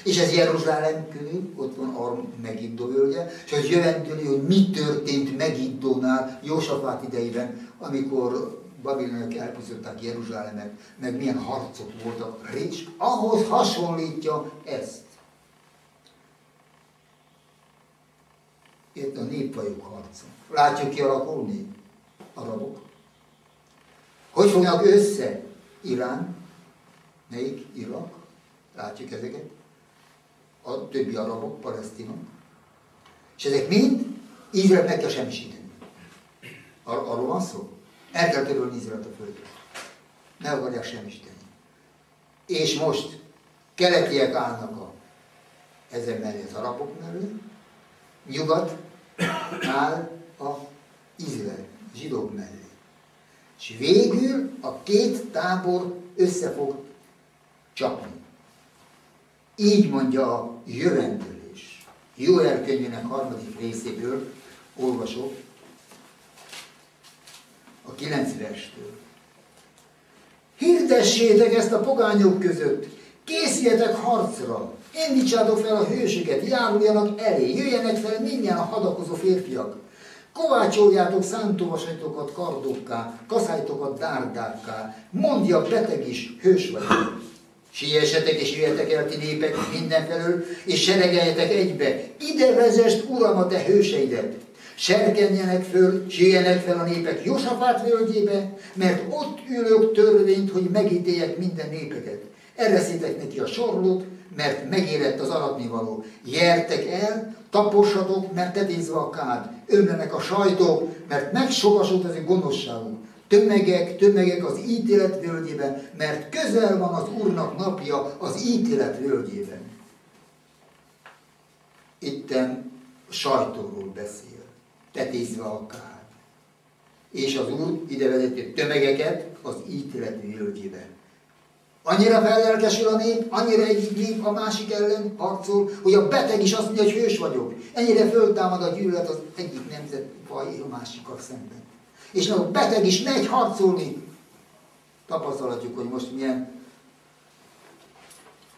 És ez Jeruzsálem körül, ott van Megiddo völgye, és ez jövendőli, hogy mi történt Megiddónál Jósafát idejében, amikor babiloniak elpusztították Jeruzsálemet, meg milyen harcok voltak, és ahhoz hasonlítja ezt. Itt a népfajok harca. Látjuk kialakulni arabok. Hogy fognak össze? Irán, melyik? Irak. Látjuk ezeket. A többi arabok, palesztinok. És ezek mind Izrael meg kell semmisíteni. Arról van szó? El kell törölni Izraelt a földre. Meg akarják semmisíteni. És most keletiek állnak ezen mellé, az arabok mellé, nyugat áll a Izrael, zsidók mellé. És végül a két tábor össze fog csapni. Így mondja a jövendőlés. Jóel könyvének 3. részéből olvasok a 9. verstől. Hirdessétek ezt a pogányok között, készüljetek harcra, indítsátok fel a hősöket, járuljanak elé, jöjjenek fel mindjárt a hadakozó férfiak. Kovácsoljátok szántóvasaitokat kardokká, kaszálytokat dárdákká, mondja beteg is, hős vagyok. Siessetek és jöjjetek el, ti népek mindenfelől, és seregeljetek egybe. Ide vezest, Uram, a te hőseidet. Serkenjenek föl, jöjjenek fel a népek Jósafát völgyébe, mert ott ülök törvényt, hogy megítéljek minden népeket. Ereszétek neki a sorlót, mert megérett az aratnivaló. Jertek el, tapossatok, mert tetézve a kád. Ömlenek a sajtok, mert megsokasult az ő gonoszságuk. Tömegek az ítélet völgyében, mert közel van az Úrnak napja az ítélet völgyében. Itten sajtóról beszél, tetézve a kád. És az Úr ide vezeti tömegeket az ítélet völgyében. Annyira fellelkesül a nép, annyira egyik nép a másik ellen harcol, hogy a beteg is azt mondja, hogy hős vagyok. Ennyire föltámad a gyűlölet az egyik nemzetfaj a másikkal szemben. És a beteg is megy harcolni. Tapasztalatjuk, hogy most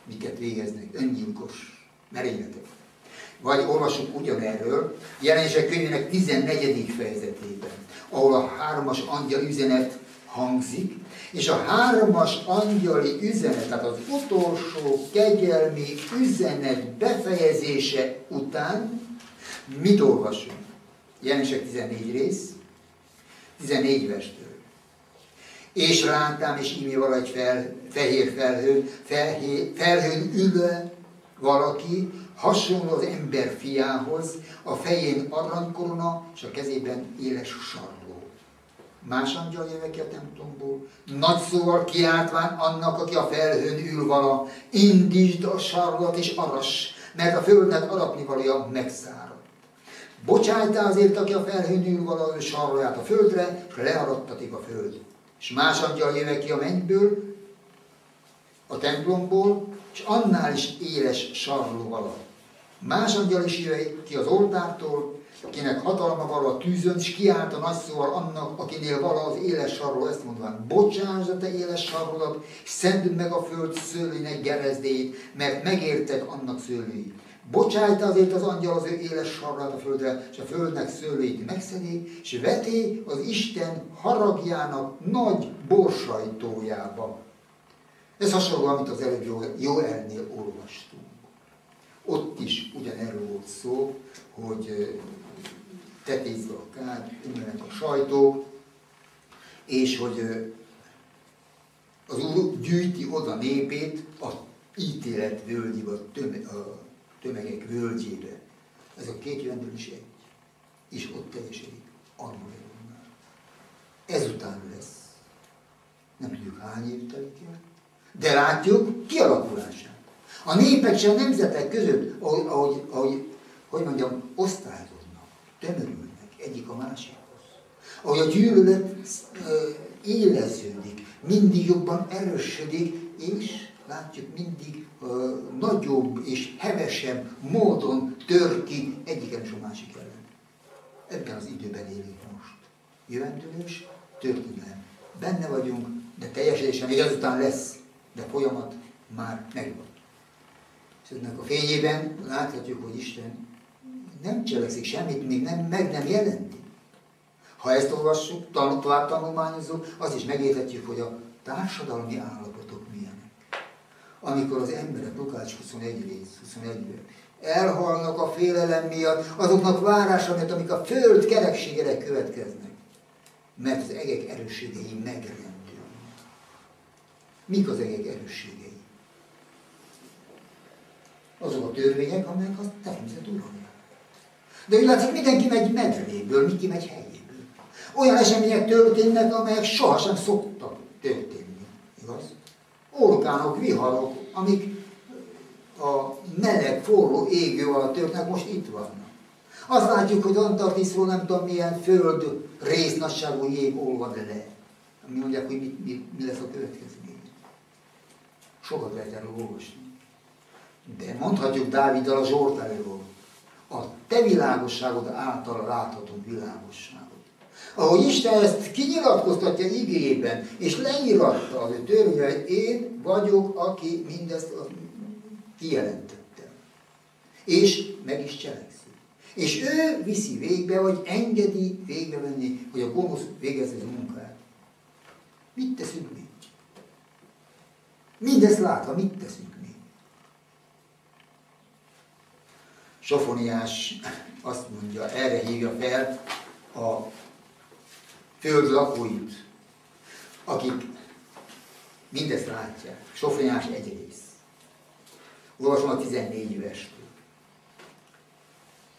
miket végeznek, öngyilkos merényletek. Vagy olvasunk ugyanerről, Jelenések könyvének 14. fejezetében, ahol a 3. angyal üzenet hangzik, és a 3. angyali üzenet, tehát az utolsó kegyelmi üzenet befejezése után mit olvasunk? Jelenések 14 rész, 14 verstől. És láttam, és ímé valahogy fehér felhőn ülve valaki, hasonló az ember fiához, a fején aranykorona, és a kezében éles sarló. Más angyal jöve ki a templomból, nagy szóval kiáltván annak, aki a felhőn ül vala, indítsd a sarlat és arass, mert a földnek aratnivalója megszáradt. Bocsájtál azért, aki a felhőn ül vala, ő sarlóját a földre, és learattatik a föld. És más angyal jöve ki a mennyből, a templomból, és annál is éles sarló vala. Más angyal is jöve ki az oltártól, akinek hatalma vala a tűzön, és kiállt a nagy szóval annak, akinél vala az éles sarló, ezt mondván, bocsásd a te éles sarlódat, és szedd meg a föld szőlének gerezdéjét, mert megértek annak szőlői. Bocsájta azért az angyal az ő éles sarlát a földre, és a földnek szőlőit megszedi, és veti az Isten haragjának nagy borsajtójába. Ez hasonló, amit az előbb Jóelnél olvastunk. Ott is ugyanerről volt szó, hogy tetézve a kár, ümlenek a sajtók, és hogy az Úr gyűjti oda népét a ítélet völgyébe, a tömegek völgyébe. Ez a két jövendől is egy. És ott teljesedik Armagedonnál. Ezután lesz. Nem tudjuk hány év telik el, de látjuk kialakulását. A népek és a nemzetek között, hogy mondjam, osztályoznak, tömörülnek egyik a másikhoz. Ahogy a gyűlölet éleződik, mindig jobban erősödik, és látjuk, mindig nagyobb és hevesebb módon tör ki egyiken és a másik ellen. Ebben az időben élünk most. Jövendőlős történelem. Benne vagyunk, de teljesedésen még ezután lesz, de folyamat már megvan. És ennek a fényében láthatjuk, hogy Isten nem cselekszik semmit, még meg nem jelenti. Ha ezt olvassuk, tovább tanulmányozunk, azt is megérthetjük, hogy a társadalmi állapotok milyenek. Amikor az emberek, Lukács 21-ben elhalnak a félelem miatt, azoknak várása miatt, amik a föld kerekségére következnek. Mert az egek erősségei megrendülnek. Mik az egek erősségei? Azok a törvények, amelyek a természet uralja. De úgy látszik, mindenki megy medréből, mindenki megy helyéből. Olyan események történnek, amelyek sohasem szoktak történni. Igaz? Orkánok, viharok, amik a meleg, forró égő alatt történnek, most itt vannak. Azt látjuk, hogy Antarktiszról nem tudom milyen föld résznagyságú jég olvad le. Mi mondják, hogy mi lesz a következmény. Sokat lehet erről olvasni. De mondhatjuk Dáviddal a Zsoltáriról. A te világosságod által láthatunk világosságot. Ahogy Isten ezt kinyilatkoztatja igéjében, és leíratta az ő törvényeit, én vagyok, aki mindezt kijelentette. És meg is cselekszi. És ő viszi végbe, vagy engedi végbevenni, hogy a gonosz végezze a munkát. Mit teszünk mi? Mindezt látva, mit teszünk mi? Sofoniás azt mondja, erre hívja fel a föld lakóit, akik mindezt látják. Sofoniás 1 rész. Olvasom a 14 verstől.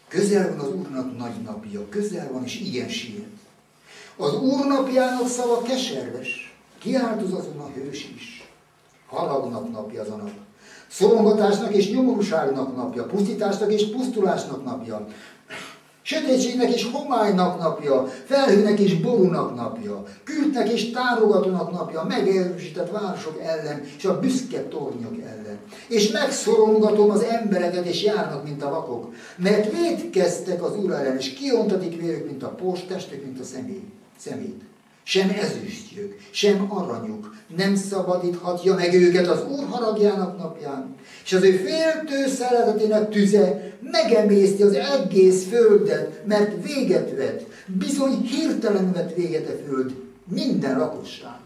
Közel van az Úrnak nagy napja, közel van, és igen siet. Az Úr napjának szava keserves, kiáltoz azon a hős is. Halagnak napja az a nap. Szorongatásnak és nyomorúságnak napja, pusztításnak és pusztulásnak napja, sötétségnek és homálynak napja, felhőnek és borúnak napja, kürtnek és tárogatónak napja, megerősített városok ellen, és a büszke tornyok ellen. És megszorongatom az embereket, és járnak, mint a vakok, mert vétkeztek az Úr ellen, és kiontatik vérük, mint a post, testük, mint a szemét. Sem ezüstjük, sem aranyuk nem szabadíthatja meg őket az Úr haragjának napján, és az ő féltő szeretetének tüze megemészti az egész földet, mert véget vet, bizony hirtelen vet véget a föld minden lakosságnak.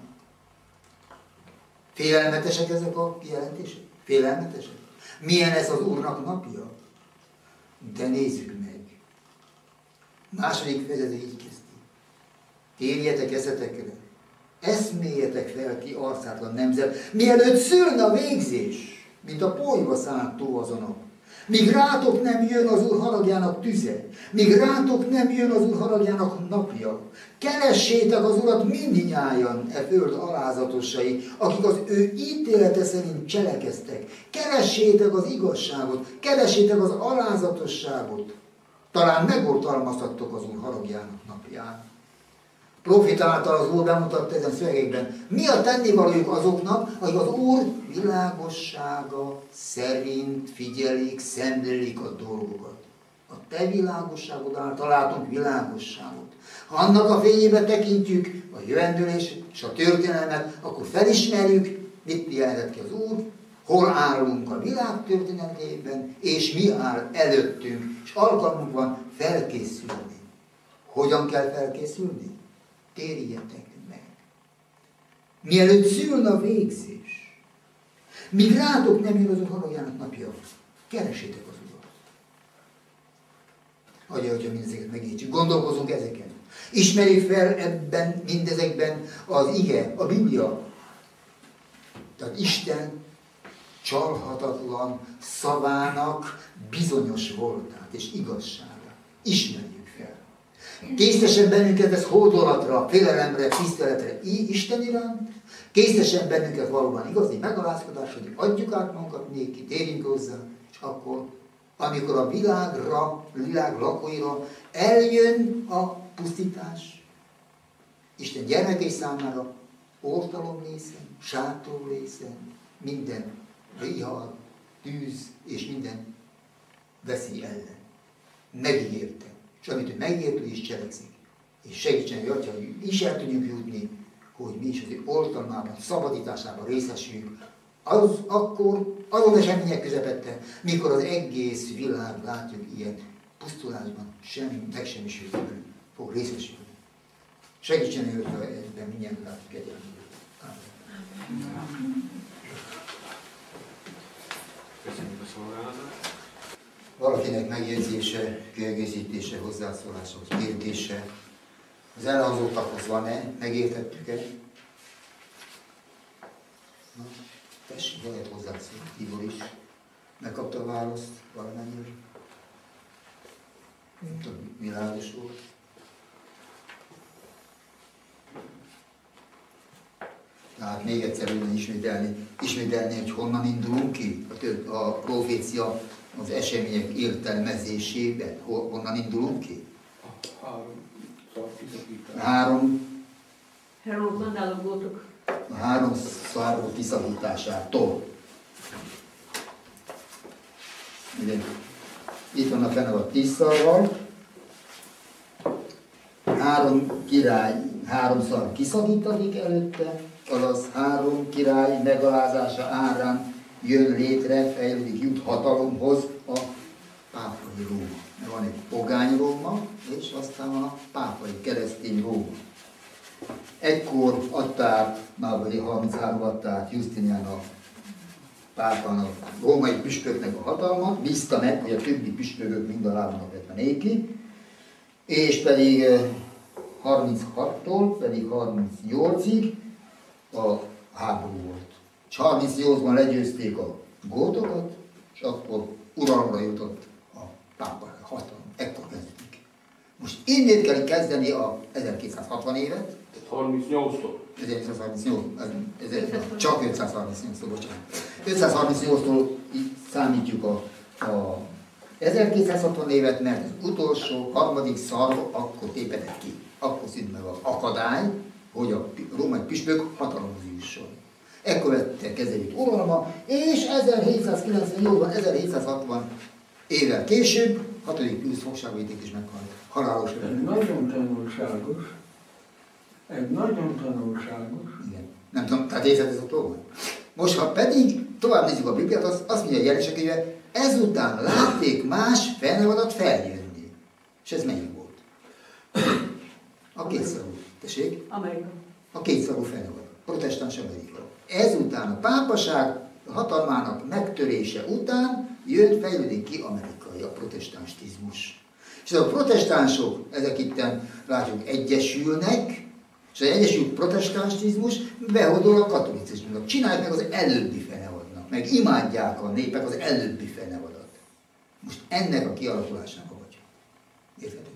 Félelmetesek ezek a kijelentések? Félelmetesek? Milyen ez az Úrnak napja? De nézzük meg. Második fejezet így kezd. Térjetek eszetekre, eszméljetek fel ki arcátlan nemzet, mielőtt szülne a végzés, mint a polyva szánt tó az a nap. Míg rátok nem jön az Úr haragjának tüze, míg rátok nem jön az Úr haragjának napja. Keressétek az Urat mindnyájan e föld alázatosai, akik az ő ítélete szerint cselekeztek. Keressétek az igazságot, keressétek az alázatosságot. Talán megoltalmazhattok az Úr haragjának napján. Profitáltal az Úr bemutatta ezen szövegekben. Mi a tennivalójuk azoknak, akik az Úr világossága szerint figyelik, szemlélik a dolgokat. A te világosságod által látunk világosságot. Ha annak a fényében tekintjük a jövendőlés és a történelmet, akkor felismerjük, mit jelentett ki az Úr, hol állunk a világ történetében, és mi áll előttünk, és alkalmunk van felkészülni. Hogyan kell felkészülni? Térjetek meg. Mielőtt szülne a végzés, míg rátok nem jön az Úr haragjának napja, keresétek az Urat. Adja, hogyha mindezeket megértsük. Gondolkozunk ezeken. Ismerjük fel ebben, mindezekben az ige, a Biblia. Tehát Isten csalhatatlan szavának bizonyos voltát és igazságát. Ismerjük fel. Késztessen bennünket ez hódolatra, félelemre, tiszteletre Isten iránt, késztessen bennünket valóban igazi megalázkodás, hogy adjuk át magunkat néki, térjünk hozzá, és akkor, amikor a világ lakóira eljön a pusztítás, Isten gyermekei számára oltalom lészen, sátor lészen, minden vihar, tűz és minden veszély ellen. Megígérte. És amit ő megígért, ő is cselekszik. És segítsen, hogy is el tudjuk jutni, hogy mi is az ő oltalmában, szabadításában részesüljünk. Akkor azon események közepette, mikor az egész világ látjuk ilyen pusztulásban, megsemmisültben fog részesülni. Segítsen, hogy ebben mindjárt látjuk egyenlően. Köszönjük a szolgálatot. Valakinek megjegyzése, kiegészítése, hozzászólása, kérdése. Az elhangzottakhoz van-e? Megértettük-e? Na, tessék, lehet hozzászólni. Tibor is megkapta a választ valamennyire. Világos volt. Tehát még egyszer ismételni, hogy honnan indulunk ki a profécia az események értelmezésében. Honnan indulunk ki? Herolok mandálok voltak. A 3 szárok kiszabításától. Itt van a fenn 10 szarval. 3 király 3-szor kiszabítatik előtte, azaz 3 király megalázása árán jön létre, fejlődik, jut hatalomhoz a pápai Róma. Van egy pogány Róma, és aztán van a pápai keresztény Róma. Ekkor adták, már vagy 33 adták Justinian a pápának, római püspöknek a hatalmat, bízta meg, hogy a többi püspökök mind a lábnak vetlenéki, és pedig 36-tól pedig 38-ig a háború volt. És 38-ban legyőzték a gótokat, és akkor uralomra jutott a pápa hatalom. Ekkor kezdődik. Most innét kell kezdeni a 1260 évet. 38-tól? 1938, csak 538-tól, bocsánat. 538-tól számítjuk a 1260 évet, mert az utolsó, harmadik szar akkor tépedett ki. Akkor szűnt meg az akadály, hogy a római püspök hatalomhoz jusson. Ekkor vette kezdődött uralma, és 1798-ban, 1760 évvel később, 6. Piusz fogságba ítélték és meghalt. Halálos. Ez nagyon tanulságos. Ez nagyon tanulságos. Igen. Nem tudom, tehát érzed ez a dolgot? Most, ha pedig tovább nézzük a Bibliát, azt mondja a Jelenségkönyve, ezután látték más fennevadat feljönni. És ez melyik volt? A kétszarú. Tessék? Amerika. A kétszarú fennevad. Protestáns Amerika. Ezután a pápaság hatalmának megtörése után jött, fejlődik ki amerikai, a protestantizmus. És a protestánsok, ezek itten látjuk egyesülnek, és az egyesült protestantizmus behódol a katolicizmusnak. Csinálják meg az előbbi fenevadnak, meg imádják a népek az előbbi fenevadat. Most ennek a kialakulásának a vagy. Érthető?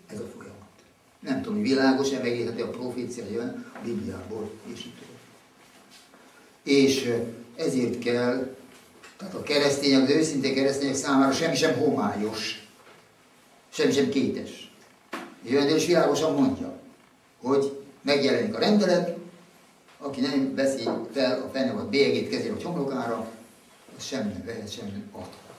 Ez a folyamat. Nem tudom, hogy világosan megérthető a profécia jön a Bibliából, és így tovább. És ezért kell, tehát a keresztények, az őszintén keresztények számára semmi sem homályos, semmi sem kétes. És világosan mondja, hogy megjelenik a rendelet, aki nem veszi fel a fenevad bélyegét kezére vagy homlokára, az semmi nem vehet, semmi nem adhat.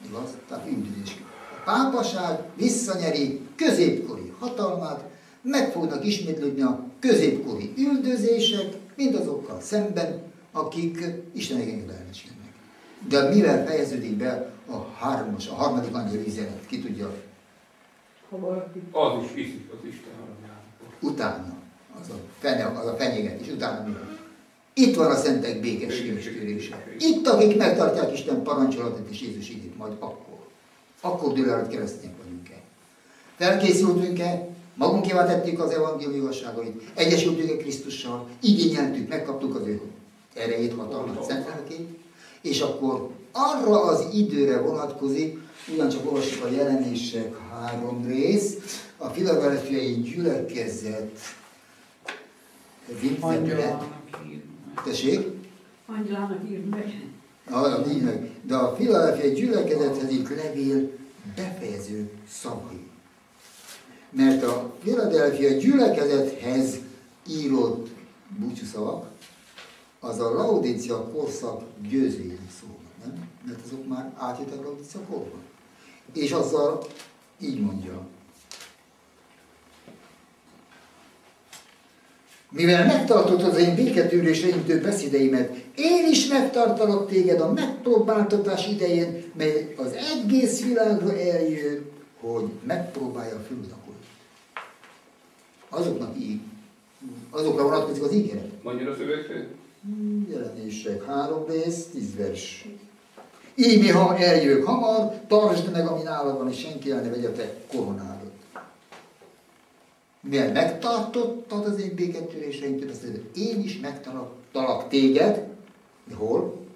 Igaz? Tehát üldözés. A pápaság visszanyeri középkori hatalmát, meg fognak ismétlődni a középkori üldözések, mindazokkal szemben, akik Istenek engedelmeskednek. De mivel fejeződik be a harmadik angyal üzenet, ki tudja? Az is iszik az Isten haragjának. Utána, az a fenyegetés, utána mi van? Itt van a szentek békességes törése. Itt, akik megtartják Isten parancsolatot és Jézus igét, majd akkor. Akkor dől el, hogy keresztények vagyunk-e. Felkészültünk-e? Magunkévá tettük az evangélium igazságait, egyesültünk-e Krisztussal, igényeltük, megkaptuk az ő erejét, hatalmat, szent lelkét, és akkor arra az időre vonatkozik, ugyancsak olvassuk a Jelenések 3 rész, a filadelfiai gyülekezet tessék? Angyalának írd meg. Így meg. De a filadelfiai gyülekezethez itt levél befejező szavai. Mert a filadelfiai gyülekezethez írott búcsúszavak, az a Laodicea korszak győzőjének szólnak, nem? Mert azok már átjöttek a Laodicea korban. És azzal így mondja. Mivel megtartottad az én béketűrésre intő beszédeimet, én is megtartalak téged a megpróbáltatás idején, mely az egész világra eljön, hogy megpróbálja a földakolt. Azokra vonatkozik az ígéret. Mondja a szövegre? Jelenések 3 rész, 10 vers. Íme, ha eljövök hamar, tartsd meg, ami nálad van, és senki el ne vegye a te koronádat. Mivel megtartottad az én béketűrésre intő beszédet, én is megtartalak téged. De hol?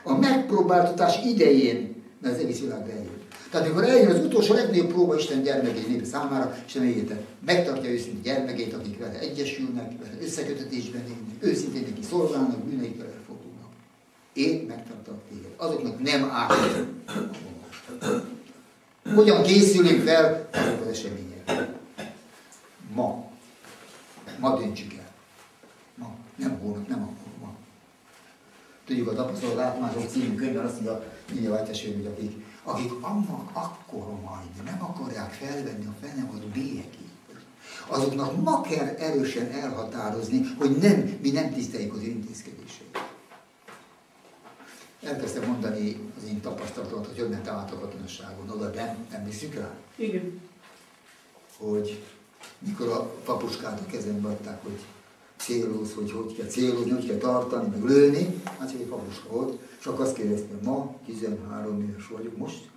A megpróbáltatás idején, mert az egész világra eljön. Tehát amikor eljön az utolsó legnagyobb próba Isten gyermekei népe számára, Isten megérte, megtartja őszintén gyermekét, akik vele egyesülnek, vele összekötetésben élnek, őszintén neki szolgálnak, bűneik vele fordulnak. Én megtartalak téged. Azoknak nem árt. Hogyan készülünk fel azok az események? Ma döntsük el. Ma. Nem holnap, nem akkor, ma. Tudjuk, a Tapasztalat Látmások című könyvben azt mondja, mindjárt testvérem, hogy akik annak akkor majd nem akarják felvenni a fennevaló bélyegét, azoknak ma kell erősen elhatározni, hogy mi nem tiszteljük az ő intézkedéseit. Elkezdtem mondani az én tapasztalatomat, hogy ment át a katonaságon, oda emlékszünk rá? Igen. Hogy mikor a papuskát a kezembe adták, hogy célozz, hogy kell célozni, hogy kell tartani, meg lőni, hát csak egy papuska volt, és akkor azt kérdeztem, ma 13 éves vagyok most,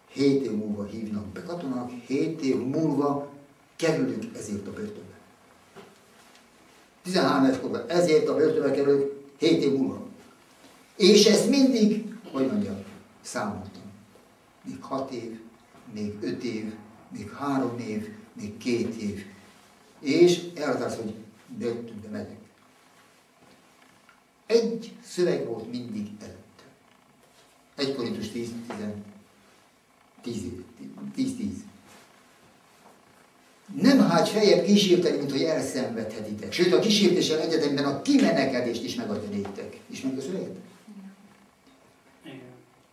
7 év múlva hívnak be katonak, 7 év múlva kerülünk ezért a börtönbe. 13 éves korban ezért a börtönbe kerülünk 7 év múlva. És ezt mindig, hogy mondjam, számoltam. Még 6 év, még 5 év, még 3 év, még 2 év. És elhatároztam, hogy börtönbe megyek. Egy szöveg volt mindig előtte. 1 Korintus 10-10. Nem hagy feljebb kísérteni, mint hogy elszenvedhetitek. Sőt, a kísértéssel egyetemben a kimenekedést is megadja néktek. Ismerik a szöveget?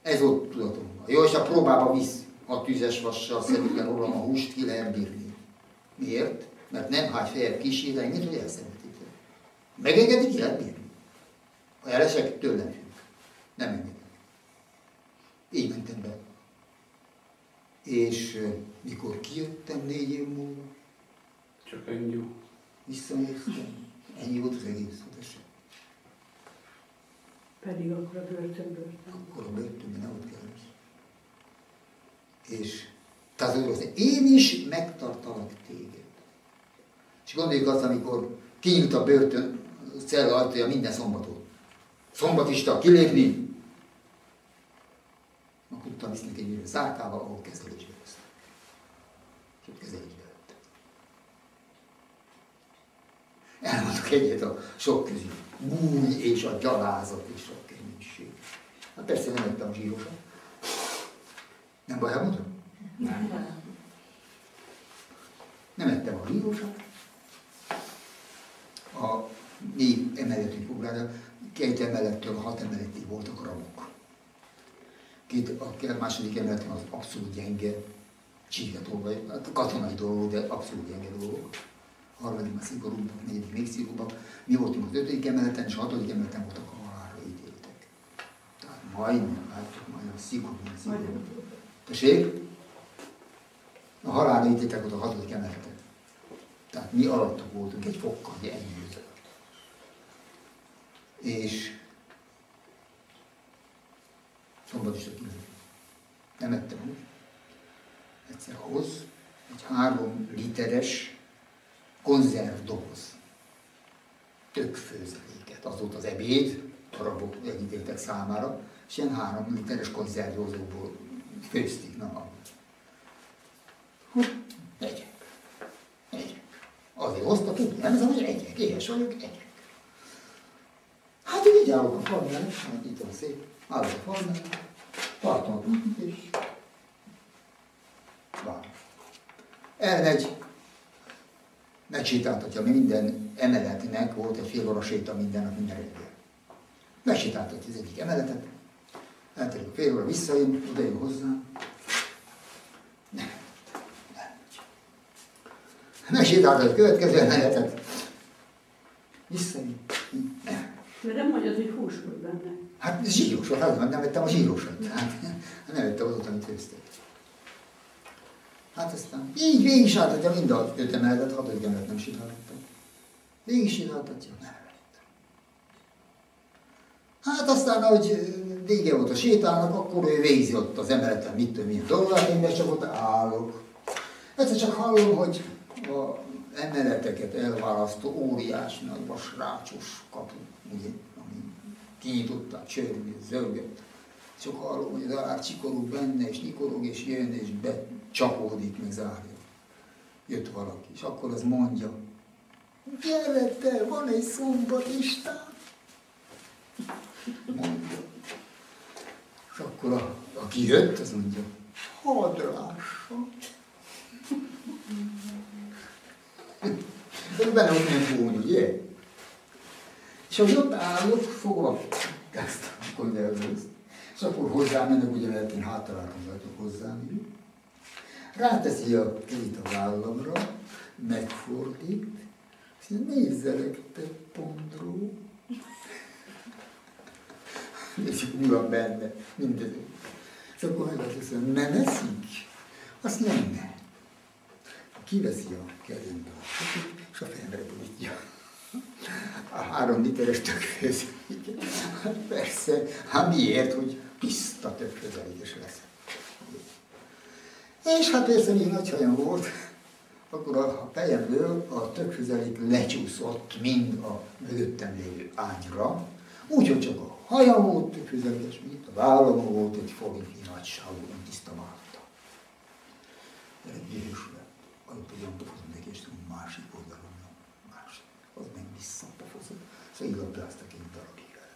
Ez volt tudatomban. Jó, és a próbába visz a tüzes vassal, szemükben rólam a húst, ki lehet bírni. Miért? Mert nem hagy feljebb kísérteni, mint hogy elszenvedhetitek. Megengedik, ki lehet bírni. Ha elesek, tőlem függ. Nem engedem. Így mentem be. És mikor kijöttem 4 év múlva, Csak ennyi. visszanéztem, ennyi volt az egész eset. Pedig akkor a börtönből. Akkor a börtönben nem volt kellett. És tehát úgy azt mondja, én is megtartalak téged. És gondoljuk azt, amikor kinyílt a börtön cella ajtója minden szombaton. Szombatista kilépni, akkor utána visznek egy zárkával, ahol kezelésbe vesznek. És ott kezelésbe vettek. Elmondok egyet a sok közül. Búj és a gyalázat és a keménység. Hát persze nem ettem a zsírosat. Nem baj, elmondom? Nem ettem a zsírosat. A mi emeletű foglalja, 2 emelettől 6 emeletig voltak rabok. A második emeleten az abszolút gyenge csíke dolgok, hát katonai dolgok, de abszolút gyenge dolgok. A harmadik már szigorúbbak, a negyedik még szigorúbbak. Mi voltunk az 5. emeleten, és a 6. emeleten voltak a halálra ítéltek. Tehát majdnem, látjuk, majdnem szigorú. Tessék? A halálra ítéltek ott a 6. emeleten. Tehát mi alattuk voltunk egy fokkal, ennyi. És szombatista kilőtt. Nem ettem úgy. Egyszer ahhoz, egy 3 literes konzervdoboz tökfőzeléket. Az volt az ebéd, arabok elítéltek számára, és ilyen 3 literes konzervdobozból főzték. Egyek. Azért hoztak így, nem ez hogy egyek, éhes vagyok, egyek. Hát így állok a fal mellett, hát itt van szép, állok a fal mellett, tartom a pultot és vár. Elmegy, megsétáltatja, minden emeletnek volt egy fél óra séta minden nap, minden reggel. Megsétáltatja az egyik emeletet, eltelik a fél óra, visszajön, odajön hozzám. Megsétáltatja a következő emeletet, visszajön. Mert nem mondjad, hogy hús volt benne. Hát zsíros volt, hát nem vettem a zsírosat. Hát nem vettem azot, amit főztek. Hát aztán így végig sátolja mind a 5 emeletet, 6. emelet nem sétáltattam. Végig sétáltatja, nem vett. Hát aztán, ahogy vége volt a sétálnak, akkor ő végzi ott az emeleten, mit tudom, milyen dolgokat, én meg csak ott állok. Egyszer csak hallom, hogy a emeleteket elválasztó óriási nagy vasrácsos kapu, ugye, ami kinyitották, csörgő, zörgött. Csak hallom, hogy az alár csikorog benne, és nyikorog, és jön, és becsapódik, meg zárja. Jött valaki, és akkor az mondja, gyere te, van egy szombatistán. Mondja. És akkor aki jött, az mondja, hadd lássa. De benne ott nem fúny, ugye? És ahogy ott állok, fogva ezt a konzervdobózt, és akkor hozzám mennek, ugye lehet én hátaláltam rajtuk hozzám, ráteszi a kezét a vállamra, megfordít, és nézzelek, te pondró. És mi van benne, mindezek. És akkor meglátsz, hogy nem eszik? Azt nem. Kiveszi a kezébe, és a fejemre bújtja. A 3 literes tökfőzelék. Hát persze, hát miért, hogy tiszta tökfőzelékes lesz. És hát persze, még nagy hajam volt, akkor a fejemből a tökfőzelék lecsúszott mind a mögöttem lévő ágyra, úgyhogy csak a hajam volt tökfőzelékes, mint a vállam volt egy forinti nagyságú, tiszta válta. Egy gyűrűs lett, ahogy olyan pofozom neki, és a másik oldalon, másik, az meg visszapofozott, szóval illapjáztak egy darabig el.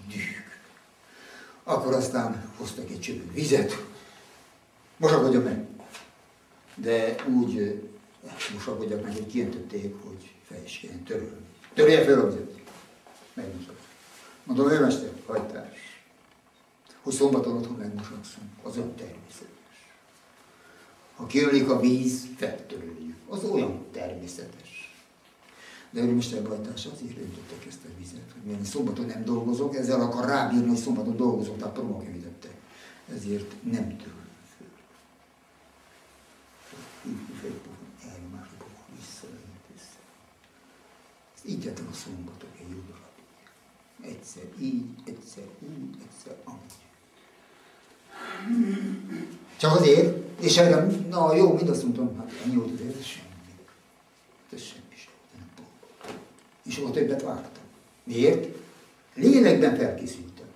Dühk. Akkor aztán hoztak egy csövő vizet, mosakodjam meg. De úgy mosakodjak meg, hogy kiöntötték, hogy fel is kell törölni. Törje fel a vizet. Megmosok. Mondom, őmester, hajtás, hogy szombaton otthon megmosakszunk, az olyan természetes. Ha kiölik a víz, feltöröljük. Az olyan természetes. De őmester hajtás azért öntöttek ezt a vizet, hogy milyen szombaton nem dolgozok, ezzel akar rábírni, hogy szombaton dolgozok, tehát promokövítette. Ezért nem töröljük. Elnyomásra fogok vissza. Ezt így tettem a szombatok egy jó darabig. Egyszer így, egyszer úgy, egyszer amúgy. Csak azért, és erre, na jó, mind azt mondtam, hát ennyi volt ide, ez semmi. Ez semmi sem, nem tudom. És akkor többet vártam. Miért? Lélekben felkészültem.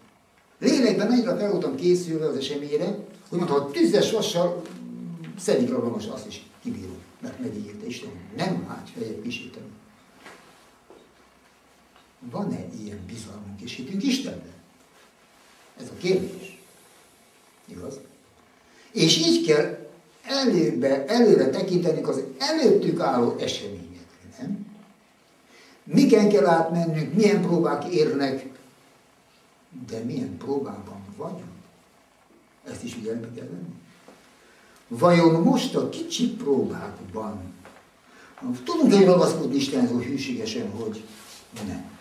Lélekben annyira fel voltam készülve az eseményre, hogy mondta, ha tüzes vassal szedik ragamos, azt is kibírom, mert megígérte Istenem, nem hágy fejjel kísértem. Van-e ilyen bizalmunk és hitünk Istenben? Ez a kérdés. Igaz? És így kell előre tekintenünk az előttük álló eseményekre, nem? Miken kell átmennünk, milyen próbák érnek, de milyen próbában vagyunk. Ezt is figyelme kell venni. Vajon most a kicsi próbákban tudunk-e ragaszkodni Istenhez olyan hűségesen, hogy nem?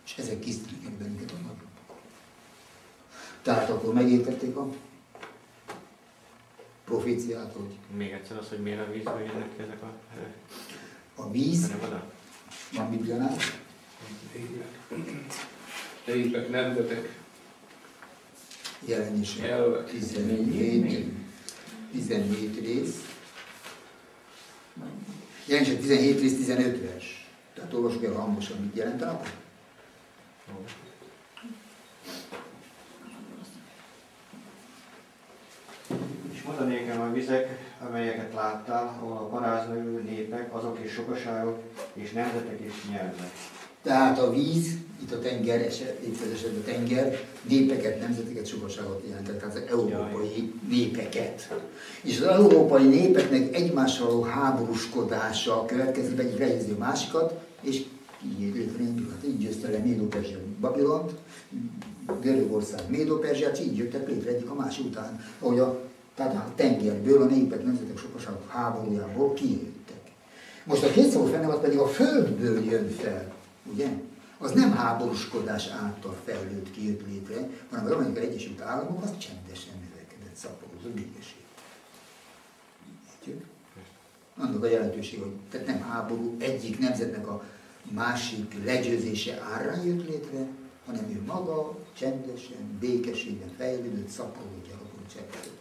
És ezek készítenek bennünket a napokban. Tehát akkor megértették a proféciát, hogy... Még egyszer az, hogy miért a vízből jönnek ki ezek a víz... oda? Van Bibliánál? Lélek, nemzetek. Jelenések Elvek. 17. 17 rész. Jelentség 17 rész 15 vers. Tehát olvasjuk el hangosan, mit jelent a nap. És mondanékem a vizek, amelyeket láttál, ahol a parázna ülő népek, azok is sokaságok, és nemzetek és nyelvek. Tehát a víz, itt a tenger, itt az esetben a tenger, népeket, nemzeteket, sokaságot jelentett, tehát az európai népeket. És az európai népeknek egymással való háborúskodása következik, egyik legyőzi a másikat, és így létrejön, így győzte le Médo-Perzsia Babilont, Görögország Médo-Perzsiát, így jöttek létre egyik a másik után, ahogy tehát a tengerből, a népek, nemzetek sokaságok háborújából kijöttek. Most a kétszavú fennevad pedig a földből jön fel, ugye? Az nem háborúskodás által fejlődt, kijött létre, hanem az Amerikai Egyesült Államok az csendesen növekedett, szaporodó, békesség. Annak a jelentőség, hogy tehát nem háború, egyik nemzetnek a másik legyőzése árán jött létre, hanem ő maga csendesen, békességben fejlődött, szaporodó, gyarapodó cselekedett.